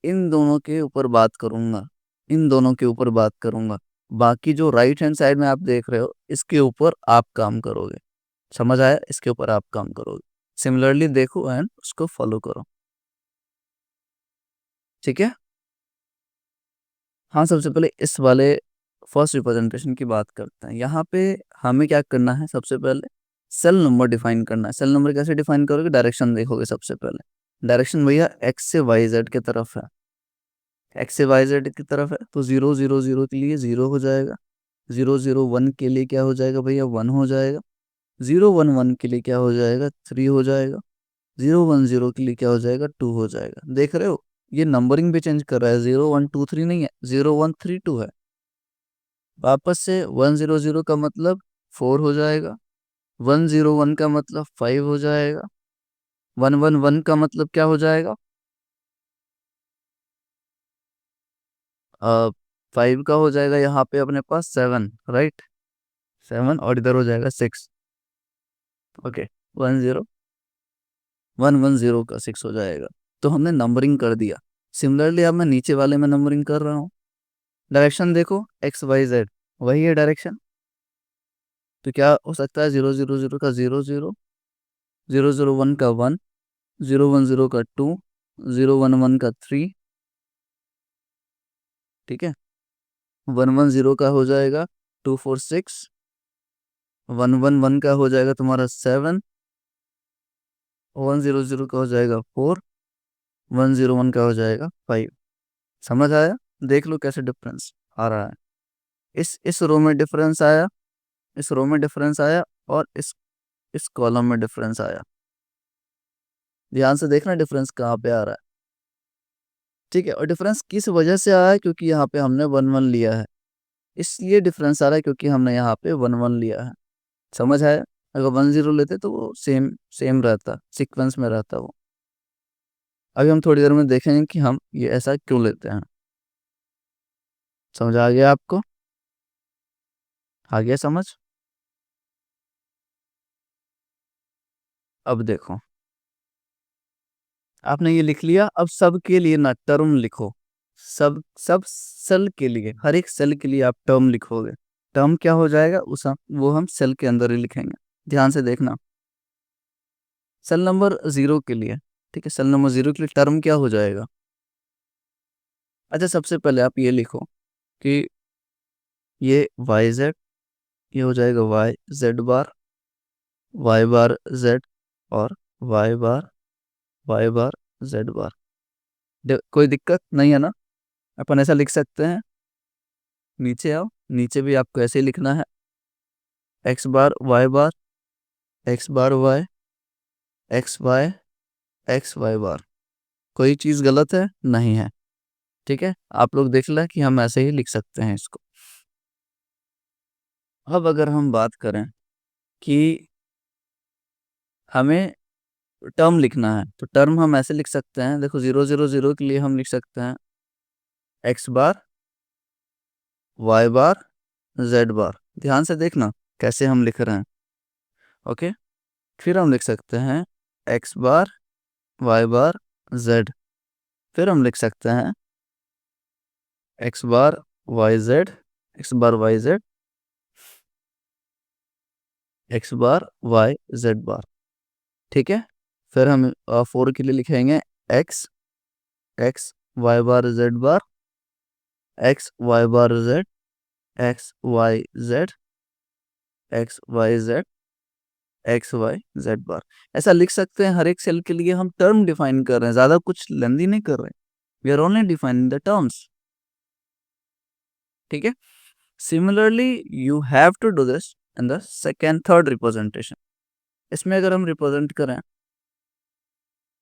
इन दोनों के ऊपर बात करूंगा, इन दोनों के ऊपर बात करूंगा। बाकी जो राइट हैंड साइड में आप देख रहे हो, इसके ऊपर आप काम करोगे। समझ आया, इसके ऊपर आप काम करोगे। सिमिलरली देखो एंड उसको फॉलो करो। ठीक है, हाँ, सबसे पहले इस वाले फर्स्ट रिप्रेजेंटेशन की बात करते हैं। यहाँ पे हमें क्या करना है, सबसे पहले सेल नंबर डिफाइन करना है। सेल नंबर कैसे डिफाइन करोगे? डायरेक्शन देखोगे सबसे पहले। डायरेक्शन भैया एक्स से वाई जेड की तरफ है। एक्स से वाई जेड की तरफ है तो 0 0 0 के लिए 0 हो जाएगा। 0 0 1 के लिए क्या हो जाएगा भैया? 1 हो जाएगा। 0 1 1 के लिए क्या हो जाएगा? 3 हो जाएगा। 0 1 0 के लिए क्या हो जाएगा? 2 हो जाएगा। देख रहे हो, ये नंबरिंग भी चेंज कर रहा है। 0 1 2 3 नहीं है, 0 1 3 2 है। वापस से 1 0 0 का मतलब 4 हो जाएगा। 1 0 1 का मतलब 5 हो जाएगा। 1 1 1 का मतलब क्या हो जाएगा? 5 का हो जाएगा यहाँ पे अपने पास 7, राइट? 7 और इधर हो जाएगा 6। ओके, 1 0 1 1 0 का 6 हो जाएगा। तो हमने नंबरिंग कर दिया। सिमिलरली अब मैं नीचे वाले में नंबरिंग कर रहा हूँ। डायरेक्शन देखो, एक्स वाई जेड वही है डायरेक्शन। तो क्या हो सकता है? 0 0 0 का 0 0, 0 0 1 का 1, 0 1 0 का 2, 0 1 1 का 3। ठीक है, 1 1 0 का हो जाएगा 2 4 6। 1 1 1 का हो जाएगा तुम्हारा 7। 1 0 0 का हो जाएगा 4। 1 0 1 का हो जाएगा 5। समझ आया? देख लो कैसे डिफरेंस आ रहा है। इस रो में डिफरेंस आया, इस रो में डिफरेंस आया, और इस कॉलम में डिफरेंस आया। ध्यान से देखना डिफरेंस कहाँ पे आ रहा है। ठीक है, और डिफरेंस किस वजह से आया है? क्योंकि यहाँ पे हमने 1 1 लिया है, इसलिए डिफरेंस आ रहा है, क्योंकि हमने यहाँ पे 1 1 लिया है। समझ आया? अगर 1 0 लेते तो वो सेम सेम रहता, सीक्वेंस में रहता वो। अभी हम थोड़ी देर में देखेंगे कि हम ये ऐसा क्यों लेते हैं। समझ आ गया आपको? आ गया समझ? अब देखो, आपने ये लिख लिया। अब सब के लिए ना टर्म लिखो। सब सब सेल के लिए, हर एक सेल के लिए आप टर्म लिखोगे। टर्म क्या हो जाएगा वो हम सेल के अंदर ही लिखेंगे। ध्यान से देखना। सेल नंबर 0 के लिए, ठीक है, सेल नंबर 0 के लिए टर्म क्या हो जाएगा? अच्छा, सबसे पहले आप ये लिखो कि ये वाई जेड, ये हो जाएगा वाई जेड बार, वाई बार जेड, और वाई बार, वाई बार जेड बार। कोई दिक्कत नहीं है ना? अपन ऐसा लिख सकते हैं। नीचे आओ, नीचे भी आपको ऐसे ही लिखना है। X bar Y bar, x bar y, x y, x Y bar. कोई चीज़ गलत है? नहीं है। ठीक है, आप लोग देख लें कि हम ऐसे ही लिख सकते हैं इसको। अब अगर हम बात करें कि हमें टर्म लिखना है, तो टर्म हम ऐसे लिख सकते हैं। देखो, 0 0 0 के लिए हम लिख सकते हैं x bar, Y bar, Z बार। ध्यान से देखना कैसे हम लिख रहे हैं। ओके, फिर हम लिख सकते हैं x bar, Y bar, z. फिर हम लिख सकते हैं x bar, Y Z, x bar Y Z, x bar Y Z bar. ठीक है, फिर हम 4 के लिए लिखेंगे x, x Y bar Z bar, x Y bar Z, x Y Z, x Y Z, x Y Z bar. ऐसा लिख सकते हैं। हर एक सेल के लिए हम टर्म डिफाइन कर रहे हैं, ज्यादा कुछ लेंदी नहीं कर रहे हैं। We are only defining the terms. ठीक है, similarly you have to do this in the second third representation. इसमें अगर हम रिप्रेजेंट करें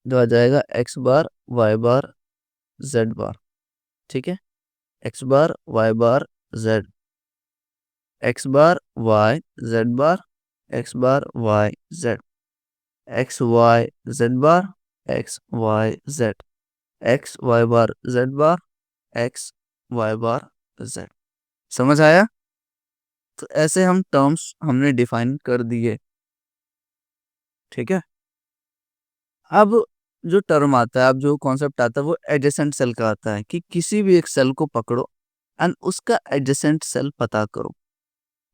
तो आ जाएगा X bar Y bar Z bar. ठीक है, x bar Y bar Z, x bar Y Z bar, x bar Y Z, x Y Z bar, x Y Z, x Y bar Z bar, x Y bar Z. समझ आया? तो ऐसे हम terms हमने define कर दिए। ठीक है, अब जो टर्म आता है, अब जो कॉन्सेप्ट आता है, वो एडजेसेंट सेल का आता है कि किसी भी एक सेल को पकड़ो एंड उसका एडजेसेंट सेल पता करो।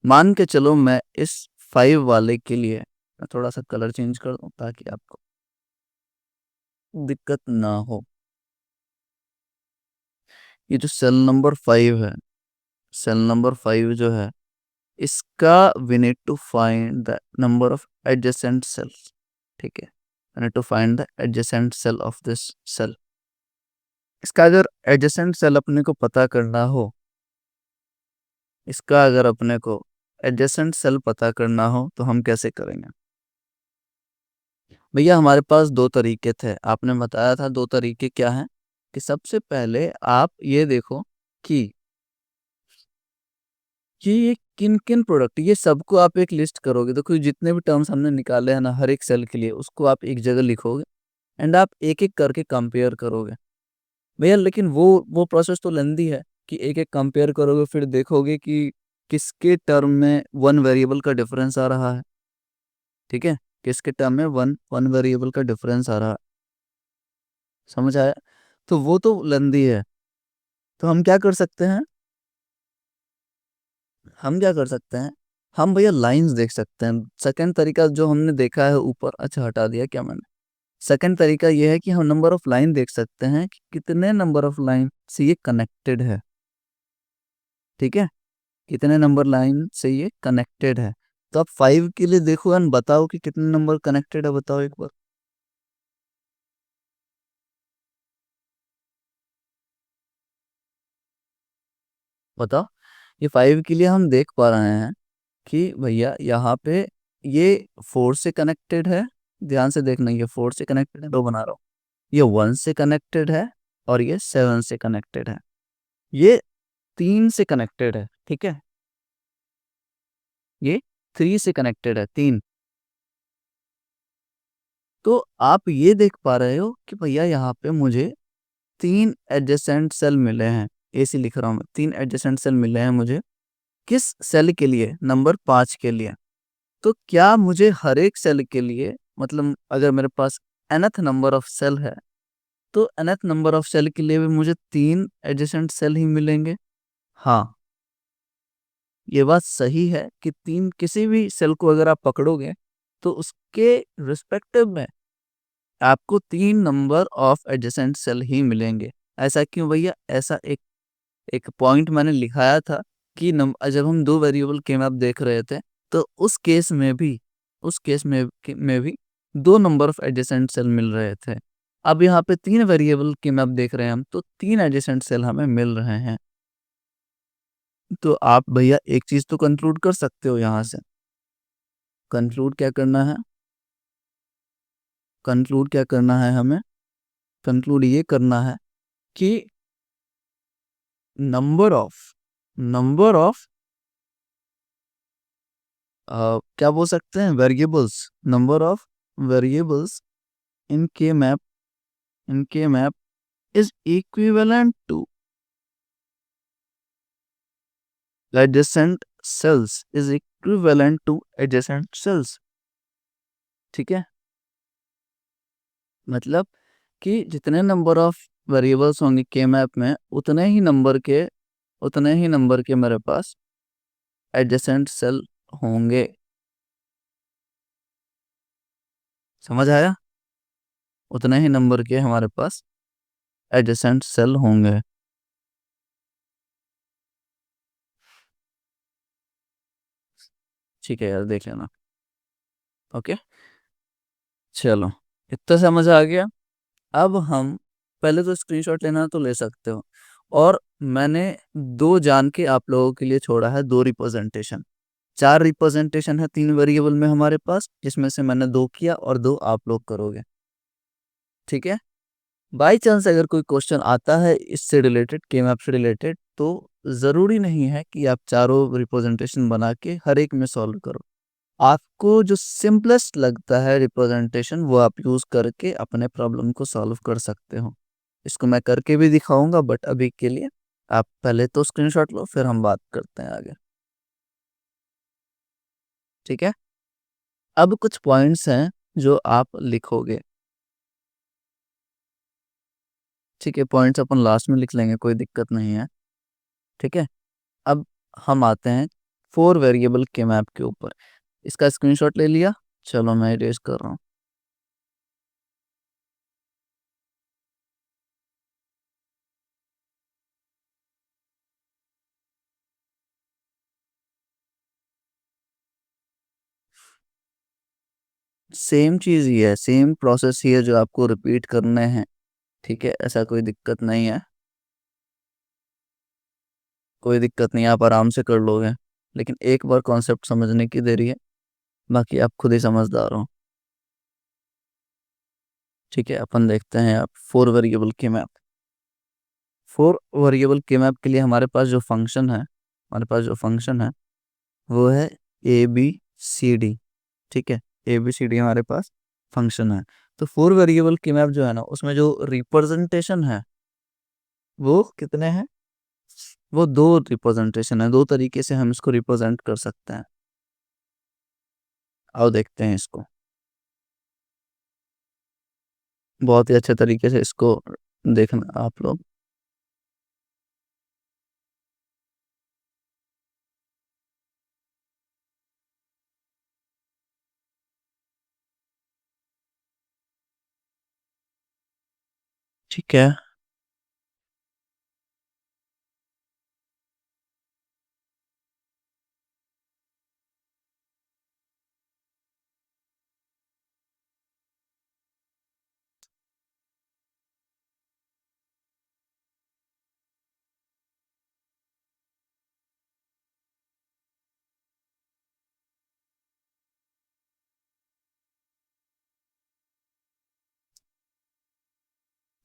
मान के चलो मैं इस 5 वाले के लिए मैं थोड़ा सा कलर चेंज कर दूं ताकि आपको दिक्कत ना हो। ये जो सेल नंबर 5 है, सेल नंबर 5 जो है, इसका we need to find the number of adjacent cells, ठीक है, we need to find the adjacent cell of this cell। इसका अगर adjacent cell अपने को पता करना हो, इसका अगर अपने को adjacent cell पता करना हो तो हम कैसे करेंगे? भैया हमारे पास दो तरीके थे, आपने बताया था दो तरीके क्या हैं, कि सबसे पहले आप ये देखो कि ये किन किन प्रोडक्ट, ये सबको आप एक लिस्ट करोगे, तो कोई जितने भी टर्म्स हमने निकाले हैं ना हर एक सेल के लिए, उसको आप एक जगह लिखोगे एंड आप एक एक करके कंपेयर करोगे। भैया लेकिन वो प्रोसेस तो लेंदी है कि एक एक कंपेयर करोगे, फिर देखोगे कि किसके टर्म में वन वेरिएबल का डिफरेंस आ रहा है, ठीक है, किसके टर्म में वन वन वेरिएबल का डिफरेंस आ रहा है, समझ आया? तो वो तो लेंदी है। तो हम क्या कर सकते हैं, हम क्या कर सकते हैं, हम भैया लाइंस देख सकते हैं। सेकंड तरीका जो हमने देखा है ऊपर, अच्छा हटा दिया क्या मैंने, सेकंड तरीका ये है कि हम नंबर ऑफ लाइन देख सकते हैं कि कितने नंबर ऑफ लाइन से ये कनेक्टेड है, ठीक है, कितने नंबर लाइन से ये कनेक्टेड है। तो आप 5 के लिए देखो एंड बताओ कि कितने नंबर कनेक्टेड है, बताओ एक बार, बताओ। ये 5 के लिए हम देख पा रहे हैं कि भैया यहाँ पे ये 4 से कनेक्टेड है, ध्यान से देखना, ये 4 से कनेक्टेड है, दो बना रहा हूँ, ये 1 से कनेक्टेड है और ये 7 से कनेक्टेड है, ये 3 से कनेक्टेड है, ठीक है, ये 3 से कनेक्टेड है, 3। तो आप ये देख पा रहे हो कि भैया यहाँ पे मुझे 3 एडजेसेंट सेल मिले हैं, ऐसे लिख रहा हूँ मैं, 3 एडजेसेंट सेल मिले हैं मुझे, किस सेल के लिए, नंबर 5 के लिए। तो क्या मुझे हर एक सेल के लिए, मतलब अगर मेरे पास nth नंबर ऑफ सेल है, तो nth नंबर ऑफ सेल के लिए भी मुझे 3 एडजेसेंट सेल ही मिलेंगे? हाँ, ये बात सही है कि 3, किसी भी सेल को अगर आप पकड़ोगे तो उसके रिस्पेक्टिव में आपको 3 नंबर ऑफ एडजेसेंट सेल ही मिलेंगे। ऐसा क्यों भैया? ऐसा एक एक पॉइंट मैंने लिखाया था कि जब हम दो वेरिएबल के मैप देख रहे थे, तो उस केस में भी, उस केस में भी दो नंबर ऑफ एडजेसेंट सेल मिल रहे थे। अब यहाँ पे 3 वेरिएबल के मैप देख रहे हैं हम, तो 3 एडजेसेंट सेल हमें मिल रहे हैं। तो आप भैया एक चीज तो कंक्लूड कर सकते हो यहाँ से। कंक्लूड क्या करना है, कंक्लूड क्या करना है हमें, कंक्लूड ये करना है कि नंबर ऑफ क्या बोल सकते हैं, variables, number of variables in K map is equivalent to adjacent cells, is equivalent to adjacent cells, ठीक है, मतलब कि जितने नंबर ऑफ वेरिएबल्स होंगे के मैप में, उतने ही नंबर के मेरे पास एडजेसेंट सेल होंगे, समझ आया? उतने ही नंबर के हमारे पास एडजेसेंट सेल होंगे। ठीक है यार, देख लेना। ओके, चलो, इतना समझ आ गया। अब हम, पहले तो स्क्रीनशॉट लेना है तो ले सकते हो, और मैंने दो जान के आप लोगों के लिए छोड़ा है, दो रिप्रेजेंटेशन, 4 रिप्रेजेंटेशन है 3 वेरिएबल में हमारे पास, जिसमें से मैंने 2 किया और 2 आप लोग करोगे, ठीक है। बाई चांस अगर कोई क्वेश्चन आता है इससे रिलेटेड, के मैप से रिलेटेड, तो ज़रूरी नहीं है कि आप चारों रिप्रेजेंटेशन बना के हर एक में सॉल्व करो। आपको जो सिंपलेस्ट लगता है रिप्रेजेंटेशन, वो आप यूज़ करके अपने प्रॉब्लम को सॉल्व कर सकते हो। इसको मैं करके भी दिखाऊंगा, बट अभी के लिए आप पहले तो स्क्रीनशॉट लो, फिर हम बात करते हैं आगे, ठीक है। अब कुछ पॉइंट्स हैं जो आप लिखोगे, ठीक है, पॉइंट्स अपन लास्ट में लिख लेंगे, कोई दिक्कत नहीं है, ठीक है। अब हम आते हैं 4 वेरिएबल के मैप के ऊपर, इसका स्क्रीनशॉट ले लिया, चलो मैं इरेज कर रहा हूँ। सेम चीज़ ही है, सेम प्रोसेस ही है जो आपको रिपीट करने हैं। ठीक है, ऐसा कोई दिक्कत नहीं है, कोई दिक्कत नहीं है, आप आराम से कर लोगे। लेकिन एक बार कॉन्सेप्ट समझने की देरी है, बाकी आप खुद ही समझदार हो। ठीक है, अपन देखते हैं आप फोर वेरिएबल के मैप। फोर वेरिएबल के मैप के लिए हमारे पास जो फंक्शन है, वो है ए बी सी डी। ठीक है, ए बी सी डी हमारे पास फंक्शन है। तो फोर वेरिएबल के मैप जो है ना, उसमें जो रिप्रेजेंटेशन है वो कितने हैं? वो दो रिप्रेजेंटेशन है, दो तरीके से हम इसको रिप्रेजेंट कर सकते हैं। आओ देखते हैं इसको, बहुत ही अच्छे तरीके से इसको देखना आप लोग। ठीक है,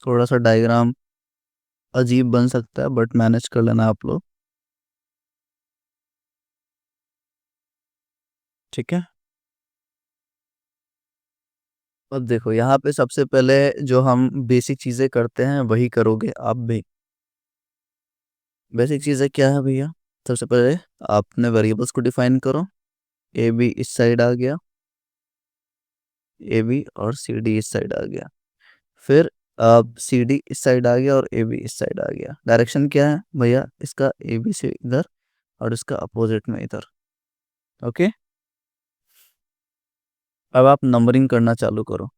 थोड़ा सा डायग्राम अजीब बन सकता है, बट मैनेज कर लेना आप लोग। ठीक है, अब देखो यहाँ पे सबसे पहले जो हम बेसिक चीजें करते हैं वही करोगे आप भी। बेसिक चीजें क्या है भैया? सबसे पहले आपने वेरिएबल्स को डिफाइन करो। ए बी इस साइड आ गया, ए बी और सी डी इस साइड आ गया। फिर अब सी डी इस साइड आ गया और ए बी इस साइड आ गया। डायरेक्शन क्या है भैया इसका? ए बी से इधर और इसका अपोजिट में इधर। ओके, अब आप नंबरिंग करना चालू करो।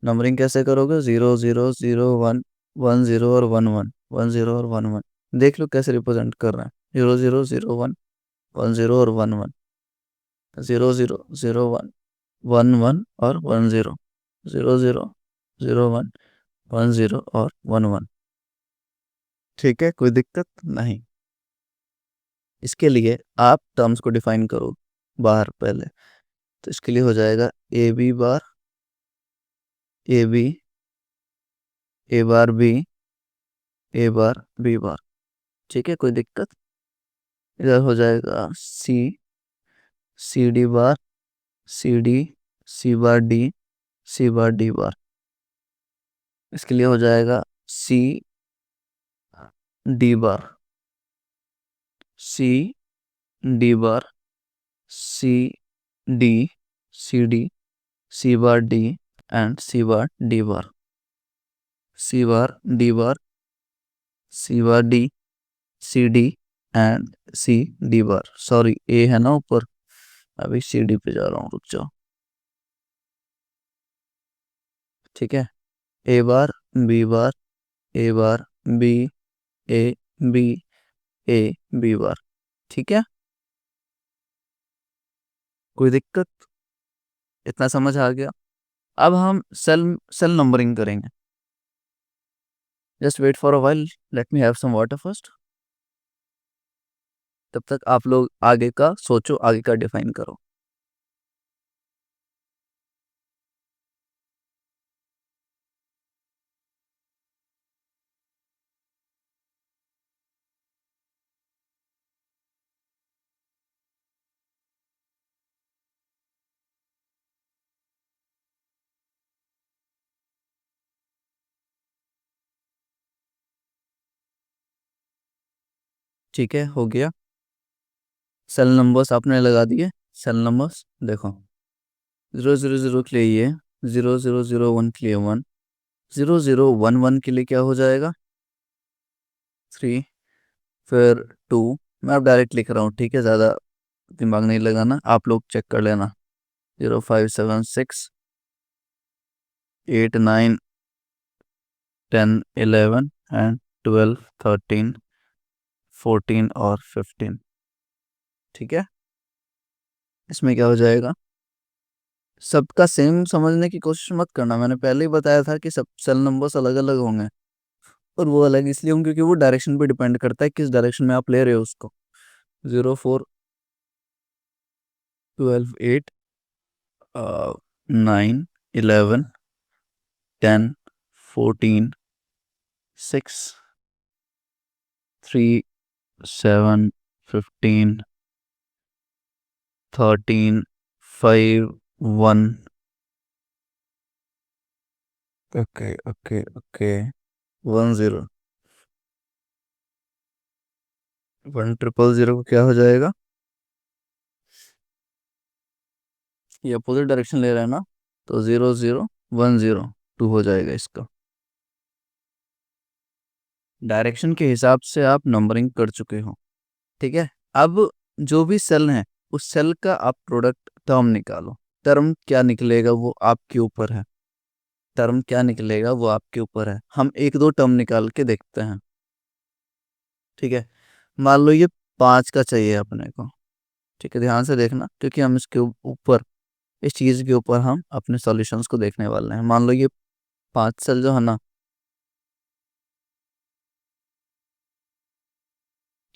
नंबरिंग कैसे करोगे? 0 0 0 1, 1 0 और 1 1, 1 0 और 1 1। देख लो कैसे रिप्रेजेंट कर रहे हैं। 0 0 0 1, 1 0 और 1 1, 0 0 0 1, 1 1 और 1 0, 0 0 0 1, 1 0 और 1 1। ठीक है, कोई दिक्कत नहीं। इसके लिए आप टर्म्स को डिफाइन करो बाहर पहले। तो इसके लिए हो जाएगा a b bar, a b, a bar b, a bar b bar. ठीक है, कोई दिक्कत? इधर हो जाएगा c, c d bar, c d, c bar d, c bar d bar. इसके लिए हो जाएगा c d bar, c d bar, c d, c d, c bar d and c bar d bar, c bar d bar, c bar d, c d and c d bar. Sorry, ए है ना ऊपर, अभी C D पे जा रहा हूँ, रुक जाओ। ठीक है, ए बार, बी बार, ए बार, बी, ए, बी, ए, बी बार। ठीक है, कोई दिक्कत? इतना समझ आ गया? अब हम सेल सेल नंबरिंग करेंगे। Just wait for a while, let me have some water first. तब तक आप लोग आगे का सोचो, आगे का डिफाइन करो। ठीक है, हो गया। सेल नंबर्स आपने लगा दिए। सेल नंबर्स देखो, 0 0 0 के लिए ये, 0 0 0 1 के लिए 1, 0 0 1 1 के लिए क्या हो जाएगा? 3, फिर 2। मैं अब डायरेक्ट लिख रहा हूँ, ठीक है, ज़्यादा दिमाग नहीं लगाना, आप लोग चेक कर लेना। 0 5 7 6, 8 9 10 11 एंड 12 13 14 और 15। ठीक है, इसमें क्या हो जाएगा? सबका सेम समझने की कोशिश मत करना, मैंने पहले ही बताया था कि सब सेल नंबर्स अलग अलग होंगे। और वो अलग इसलिए होंगे क्योंकि वो डायरेक्शन पे डिपेंड करता है किस डायरेक्शन में आप ले रहे हो उसको। 0 4 12 8 9 11 10 14 6 3 7 15 13 5 1। Okay okay okay. 10 1000 को क्या हो जाएगा? ये अपोजिट डायरेक्शन ले रहा है ना, तो 0 0 1 0 2 हो जाएगा इसका। डायरेक्शन के हिसाब से आप नंबरिंग कर चुके हो, ठीक है। अब जो भी सेल है उस सेल का आप प्रोडक्ट टर्म निकालो। टर्म क्या निकलेगा वो आपके ऊपर है। टर्म क्या निकलेगा वो आपके ऊपर है। हम एक दो टर्म निकाल के देखते हैं, ठीक है। मान लो ये 5 का चाहिए अपने को, ठीक है। ध्यान से देखना क्योंकि हम इसके ऊपर, इस चीज़ के ऊपर हम अपने सॉल्यूशंस को देखने वाले हैं। मान लो ये 5 सेल जो है ना,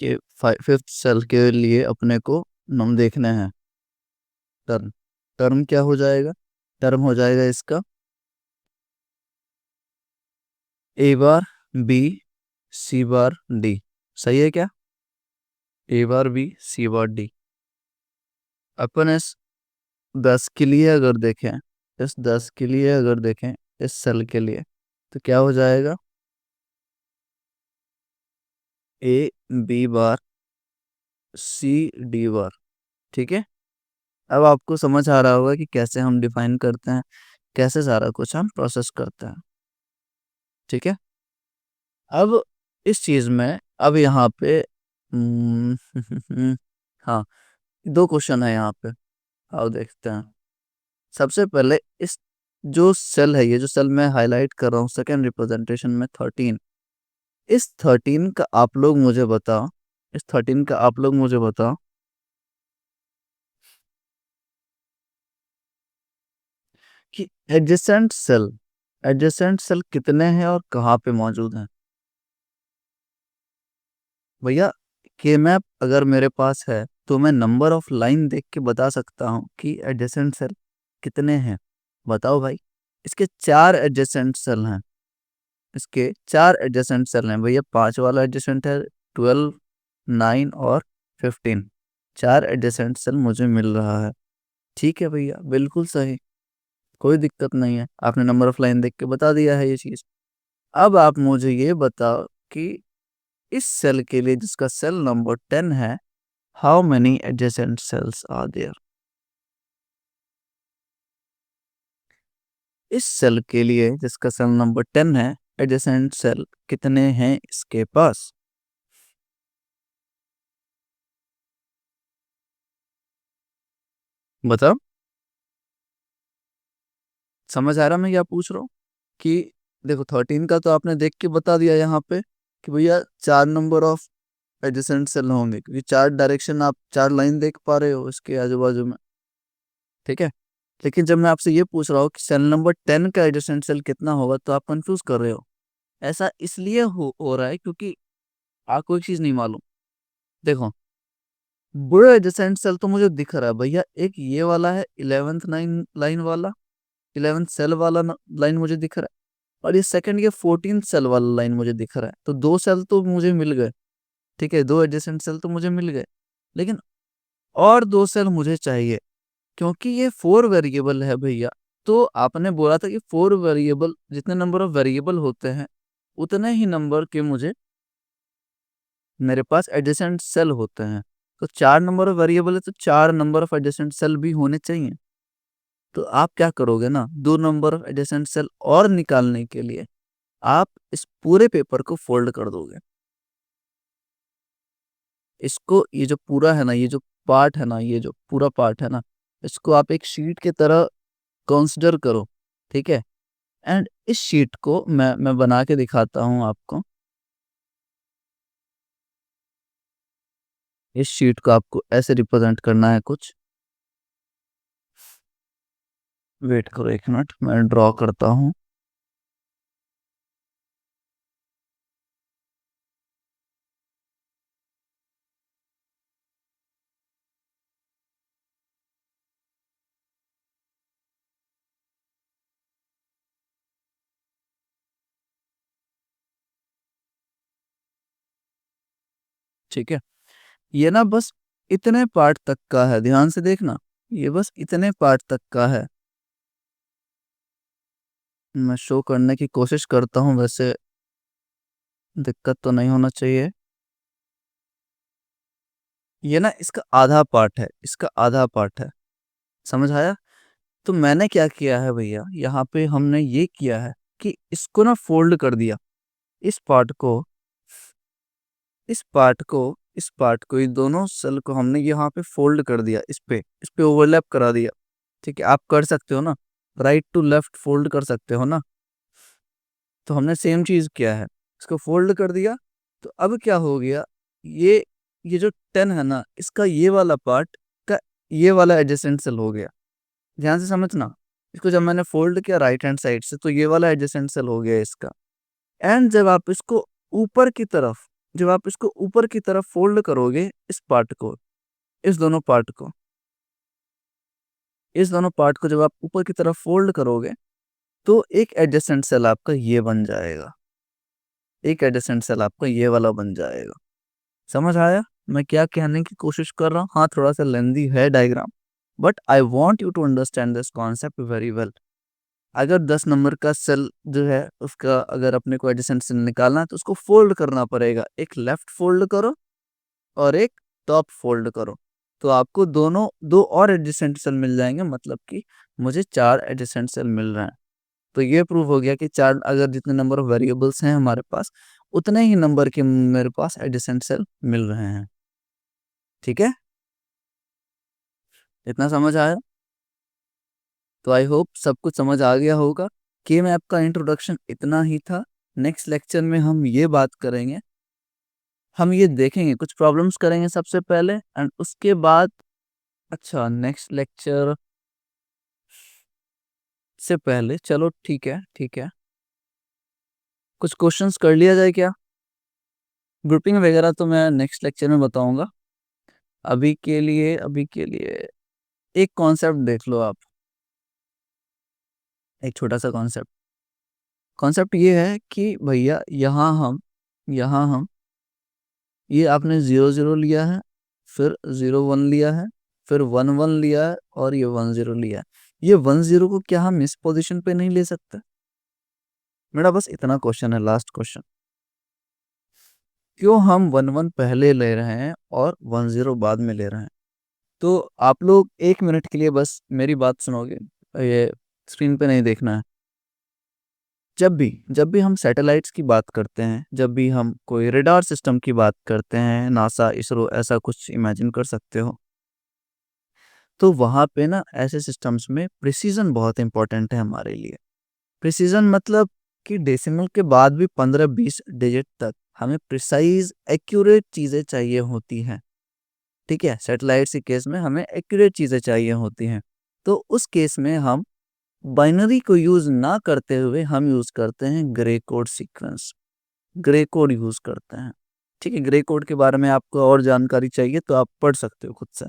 कि 5th सेल के लिए अपने को नम देखने हैं टर्म। टर्म क्या हो जाएगा? टर्म हो जाएगा इसका ए bar B C bar D. सही है क्या? ए bar B C bar D. अपन इस 10 के लिए अगर देखें, इस 10 के लिए अगर देखें, इस सेल के लिए, तो क्या हो जाएगा? A b bar c d बार, ठीक है। अब आपको समझ आ रहा होगा कि कैसे हम डिफाइन करते हैं, कैसे सारा कुछ हम प्रोसेस करते हैं, ठीक है। अब इस चीज में, अब यहाँ पे हाँ, दो क्वेश्चन है यहाँ पे। आओ देखते हैं। सबसे पहले इस जो सेल है, ये जो सेल मैं हाईलाइट कर रहा हूँ सेकेंड रिप्रेजेंटेशन में 13, इस 13 का आप लोग मुझे बताओ, इस 13 का आप लोग मुझे बताओ कि एडजेसेंट सेल कितने हैं और कहाँ पे मौजूद हैं। भैया के मैप अगर मेरे पास है तो मैं नंबर ऑफ लाइन देख के बता सकता हूँ कि एडजेसेंट सेल कितने हैं। बताओ भाई। इसके 4 एडजेसेंट सेल हैं, इसके 4 एडजेसेंट सेल हैं भैया। 5 वाला एडजेसेंट है, 12 9 और 15। 4 एडजेसेंट सेल मुझे मिल रहा है, ठीक है भैया, बिल्कुल सही, कोई दिक्कत नहीं है। आपने नंबर ऑफ लाइन देख के बता दिया है ये चीज। अब आप मुझे ये बताओ कि इस सेल के लिए जिसका सेल नंबर 10 है, how many adjacent cells are there. इस सेल के लिए जिसका सेल नंबर 10 है, एडजेसेंट सेल कितने हैं इसके पास? बताओ। समझ आ रहा मैं क्या पूछ रहा हूँ? कि देखो 13 का तो आपने देख के बता दिया यहाँ पे कि भैया 4 नंबर ऑफ एडजेसेंट सेल होंगे, क्योंकि 4 डायरेक्शन आप 4 लाइन देख पा रहे हो इसके आजू बाजू में, ठीक है। लेकिन जब मैं आपसे ये पूछ रहा हूँ कि सेल नंबर 10 का एडजेसेंट सेल कितना होगा, तो आप कंफ्यूज कर रहे हो। ऐसा इसलिए हो रहा है क्योंकि आपको एक चीज नहीं मालूम। देखो, बुरा एडजेसेंट सेल तो मुझे दिख रहा है भैया, एक ये वाला है 11th लाइन लाइन वाला, 11th सेल वाला लाइन मुझे दिख रहा है। और ये सेकंड ये 14th सेल वाला लाइन मुझे दिख रहा है। तो 2 सेल तो मुझे मिल गए, ठीक है, 2 एडजेसेंट सेल तो मुझे मिल गए। लेकिन और 2 सेल मुझे चाहिए, क्योंकि ये 4 वेरिएबल है भैया। तो आपने बोला था कि 4 वेरिएबल, जितने नंबर ऑफ वेरिएबल होते हैं उतने ही नंबर के मुझे मेरे पास एडजेसेंट सेल होते हैं। तो 4 नंबर ऑफ वेरिएबल है तो 4 नंबर ऑफ एडजेसेंट सेल भी होने चाहिए। तो आप क्या करोगे ना, 2 नंबर ऑफ एडजेसेंट सेल और निकालने के लिए आप इस पूरे पेपर को फोल्ड कर दोगे। इसको, ये जो पूरा है ना, ये जो पार्ट है ना, ये जो पूरा पार्ट है ना, इसको आप एक शीट की तरह कंसिडर करो, ठीक है। एंड इस शीट को मैं बना के दिखाता हूँ आपको। इस शीट को आपको ऐसे रिप्रेजेंट करना है कुछ। वेट करो 1 मिनट, मैं ड्रॉ करता हूँ। ठीक है, ये ना बस इतने पार्ट तक का है, ध्यान से देखना, ये बस इतने पार्ट तक का है। मैं शो करने की कोशिश करता हूँ, वैसे दिक्कत तो नहीं होना चाहिए। ये ना इसका आधा पार्ट है, इसका आधा पार्ट है, समझ आया? तो मैंने क्या किया है भैया, यहाँ पे हमने ये किया है कि इसको ना फोल्ड कर दिया, इस पार्ट को, इस पार्ट को, इस पार्ट को, ये दोनों सेल को हमने यहाँ पे फोल्ड कर दिया, इस पे ओवरलैप करा दिया। ठीक है, आप कर सकते हो ना, राइट टू लेफ्ट फोल्ड कर सकते हो ना, तो हमने सेम चीज किया है, इसको फोल्ड कर दिया। तो अब क्या हो गया, ये ये जो 10 है ना, इसका ये वाला पार्ट का ये वाला एडजेसेंट सेल हो गया। ध्यान से समझना, इसको जब मैंने फोल्ड किया राइट हैंड साइड से, तो ये वाला एडजेसेंट सेल हो गया इसका। एंड जब आप इसको ऊपर की तरफ, जब आप इसको ऊपर की तरफ फोल्ड करोगे, इस पार्ट को, इस दोनों पार्ट को, इस दोनों पार्ट को जब आप ऊपर की तरफ फोल्ड करोगे, तो एक एडजेसेंट सेल आपका ये बन जाएगा, एक एडजेसेंट सेल आपका ये वाला बन जाएगा। समझ आया मैं क्या कहने की कोशिश कर रहा हूँ? हाँ, थोड़ा सा लेंदी है diagram, but I want you to understand this concept very well. अगर 10 नंबर का सेल जो है उसका अगर अपने को एडजेसेंट सेल निकालना है, तो उसको फोल्ड करना पड़ेगा, एक लेफ्ट फोल्ड करो और एक टॉप फोल्ड करो, तो आपको दोनों दो और एडजेसेंट सेल मिल जाएंगे, मतलब कि मुझे 4 एडजेसेंट सेल मिल रहे हैं। तो ये प्रूव हो गया कि 4, अगर जितने नंबर ऑफ वेरिएबल्स हैं हमारे पास, उतने ही नंबर के मेरे पास एडजेसेंट सेल मिल रहे हैं। ठीक है, इतना समझ आया? तो आई होप सब कुछ समझ आ गया होगा। कि मैप का इंट्रोडक्शन इतना ही था। नेक्स्ट लेक्चर में हम ये बात करेंगे, हम ये देखेंगे, कुछ प्रॉब्लम्स करेंगे सबसे पहले, एंड उसके बाद, अच्छा नेक्स्ट लेक्चर से पहले चलो ठीक है, ठीक है, कुछ क्वेश्चंस कर लिया जाए क्या? ग्रुपिंग वगैरह तो मैं नेक्स्ट लेक्चर में बताऊंगा। अभी के लिए एक कॉन्सेप्ट देख लो आप, एक छोटा सा कॉन्सेप्ट। कॉन्सेप्ट ये है कि भैया यहाँ हम ये आपने 0 0 लिया है, फिर 0 1 लिया है, फिर 1 1 लिया है, और ये 1 0 लिया है। ये 1 0 को क्या हम इस पोजीशन पे नहीं ले सकते? मेरा बस इतना क्वेश्चन है, लास्ट क्वेश्चन, क्यों हम 1 1 पहले ले रहे हैं और 1 0 बाद में ले रहे हैं? तो आप लोग 1 मिनट के लिए बस मेरी बात सुनोगे, ये स्क्रीन पे नहीं देखना है। जब भी हम सैटेलाइट्स की बात करते हैं, जब भी हम कोई रेडार सिस्टम की बात करते हैं, नासा, इसरो, ऐसा कुछ इमेजिन कर सकते हो, तो वहाँ पे ना ऐसे सिस्टम्स में प्रिसीजन बहुत इंपॉर्टेंट है हमारे लिए। प्रिसीजन मतलब कि डेसिमल के बाद भी 15-20 डिजिट तक हमें प्रिसाइज एक्यूरेट चीज़ें चाहिए होती हैं। ठीक है, सैटेलाइट्स के केस में हमें एक्यूरेट चीज़ें चाहिए होती हैं। तो उस केस में हम बाइनरी को यूज़ ना करते हुए हम यूज़ करते हैं grey code sequence, grey code use करते हैं। ठीक है, ग्रे कोड के बारे में आपको और जानकारी चाहिए तो आप पढ़ सकते हो खुद से।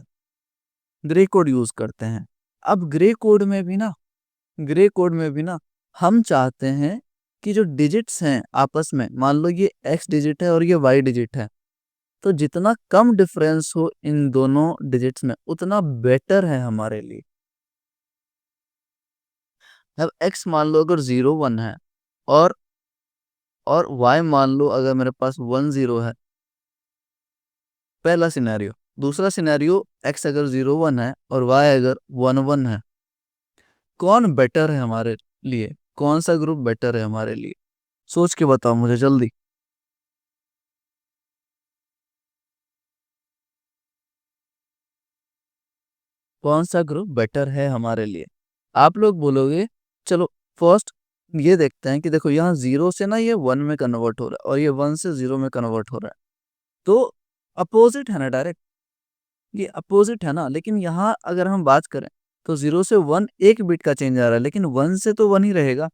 ग्रे कोड यूज़ करते हैं। अब ग्रे कोड में भी ना हम चाहते हैं कि जो डिजिट्स हैं आपस में, मान लो ये एक्स डिजिट है और ये वाई डिजिट है, तो जितना कम डिफरेंस हो इन दोनों डिजिट्स में, उतना बेटर है हमारे लिए। अब एक्स मान लो अगर 0 1 है, और वाई मान लो अगर मेरे पास 1 0 है, पहला सिनेरियो। दूसरा सिनेरियो, एक्स अगर 0 1 है और वाई अगर 1 1 है, कौन बेटर है हमारे लिए? कौन सा ग्रुप बेटर है हमारे लिए? सोच के बताओ मुझे जल्दी। कौन सा ग्रुप बेटर है हमारे लिए? आप लोग बोलोगे, चलो फर्स्ट ये देखते हैं कि देखो यहाँ 0 से ना ये 1 में कन्वर्ट हो रहा है, और ये 1 से 0 में कन्वर्ट हो रहा है, तो अपोजिट है ना डायरेक्ट, ये अपोजिट है ना। लेकिन यहाँ अगर हम बात करें, तो 0 से 1 एक बिट का चेंज आ रहा है, लेकिन 1 से तो 1 ही रहेगा।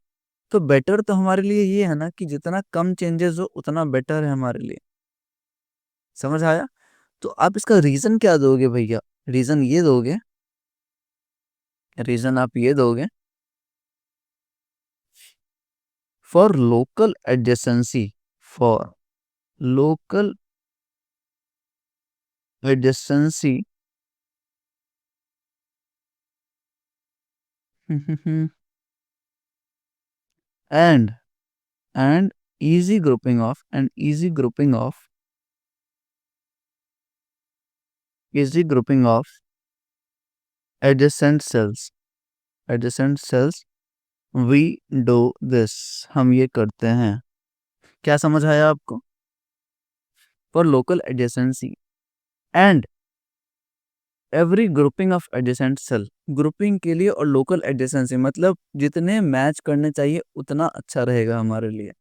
तो बेटर तो हमारे लिए ये है ना कि जितना कम चेंजेस हो उतना बेटर है हमारे लिए। समझ आया? तो आप इसका रीजन क्या दोगे भैया? रीजन ये दोगे, रीजन आप ये दोगे, for local adjacency, for local adjacency and and easy grouping of easy grouping of adjacent cells, adjacent cells, we do this, हम ये करते हैं। क्या समझ आया आपको? For local adjacency and every grouping of adjacent cell, grouping के लिए और लोकल एडजेसेंसी मतलब जितने मैच करने चाहिए उतना अच्छा रहेगा हमारे लिए,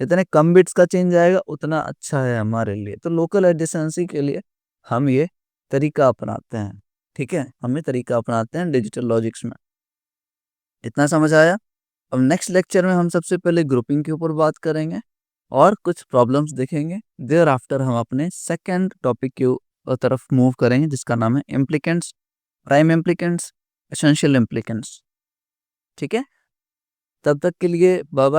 जितने कम बिट्स का चेंज आएगा उतना अच्छा है हमारे लिए। तो लोकल एडजेसेंसी के लिए हम ये तरीका अपनाते हैं। ठीक है, हम ये तरीका अपनाते हैं डिजिटल लॉजिक्स में। इतना समझ आया? अब नेक्स्ट लेक्चर में हम सबसे पहले ग्रुपिंग के ऊपर बात करेंगे और कुछ प्रॉब्लम्स देखेंगे। देयर आफ्टर हम अपने सेकंड टॉपिक की तरफ मूव करेंगे जिसका नाम है implicants, prime implicants, essential implicants. ठीक है, तब तक के लिए बाय बाय।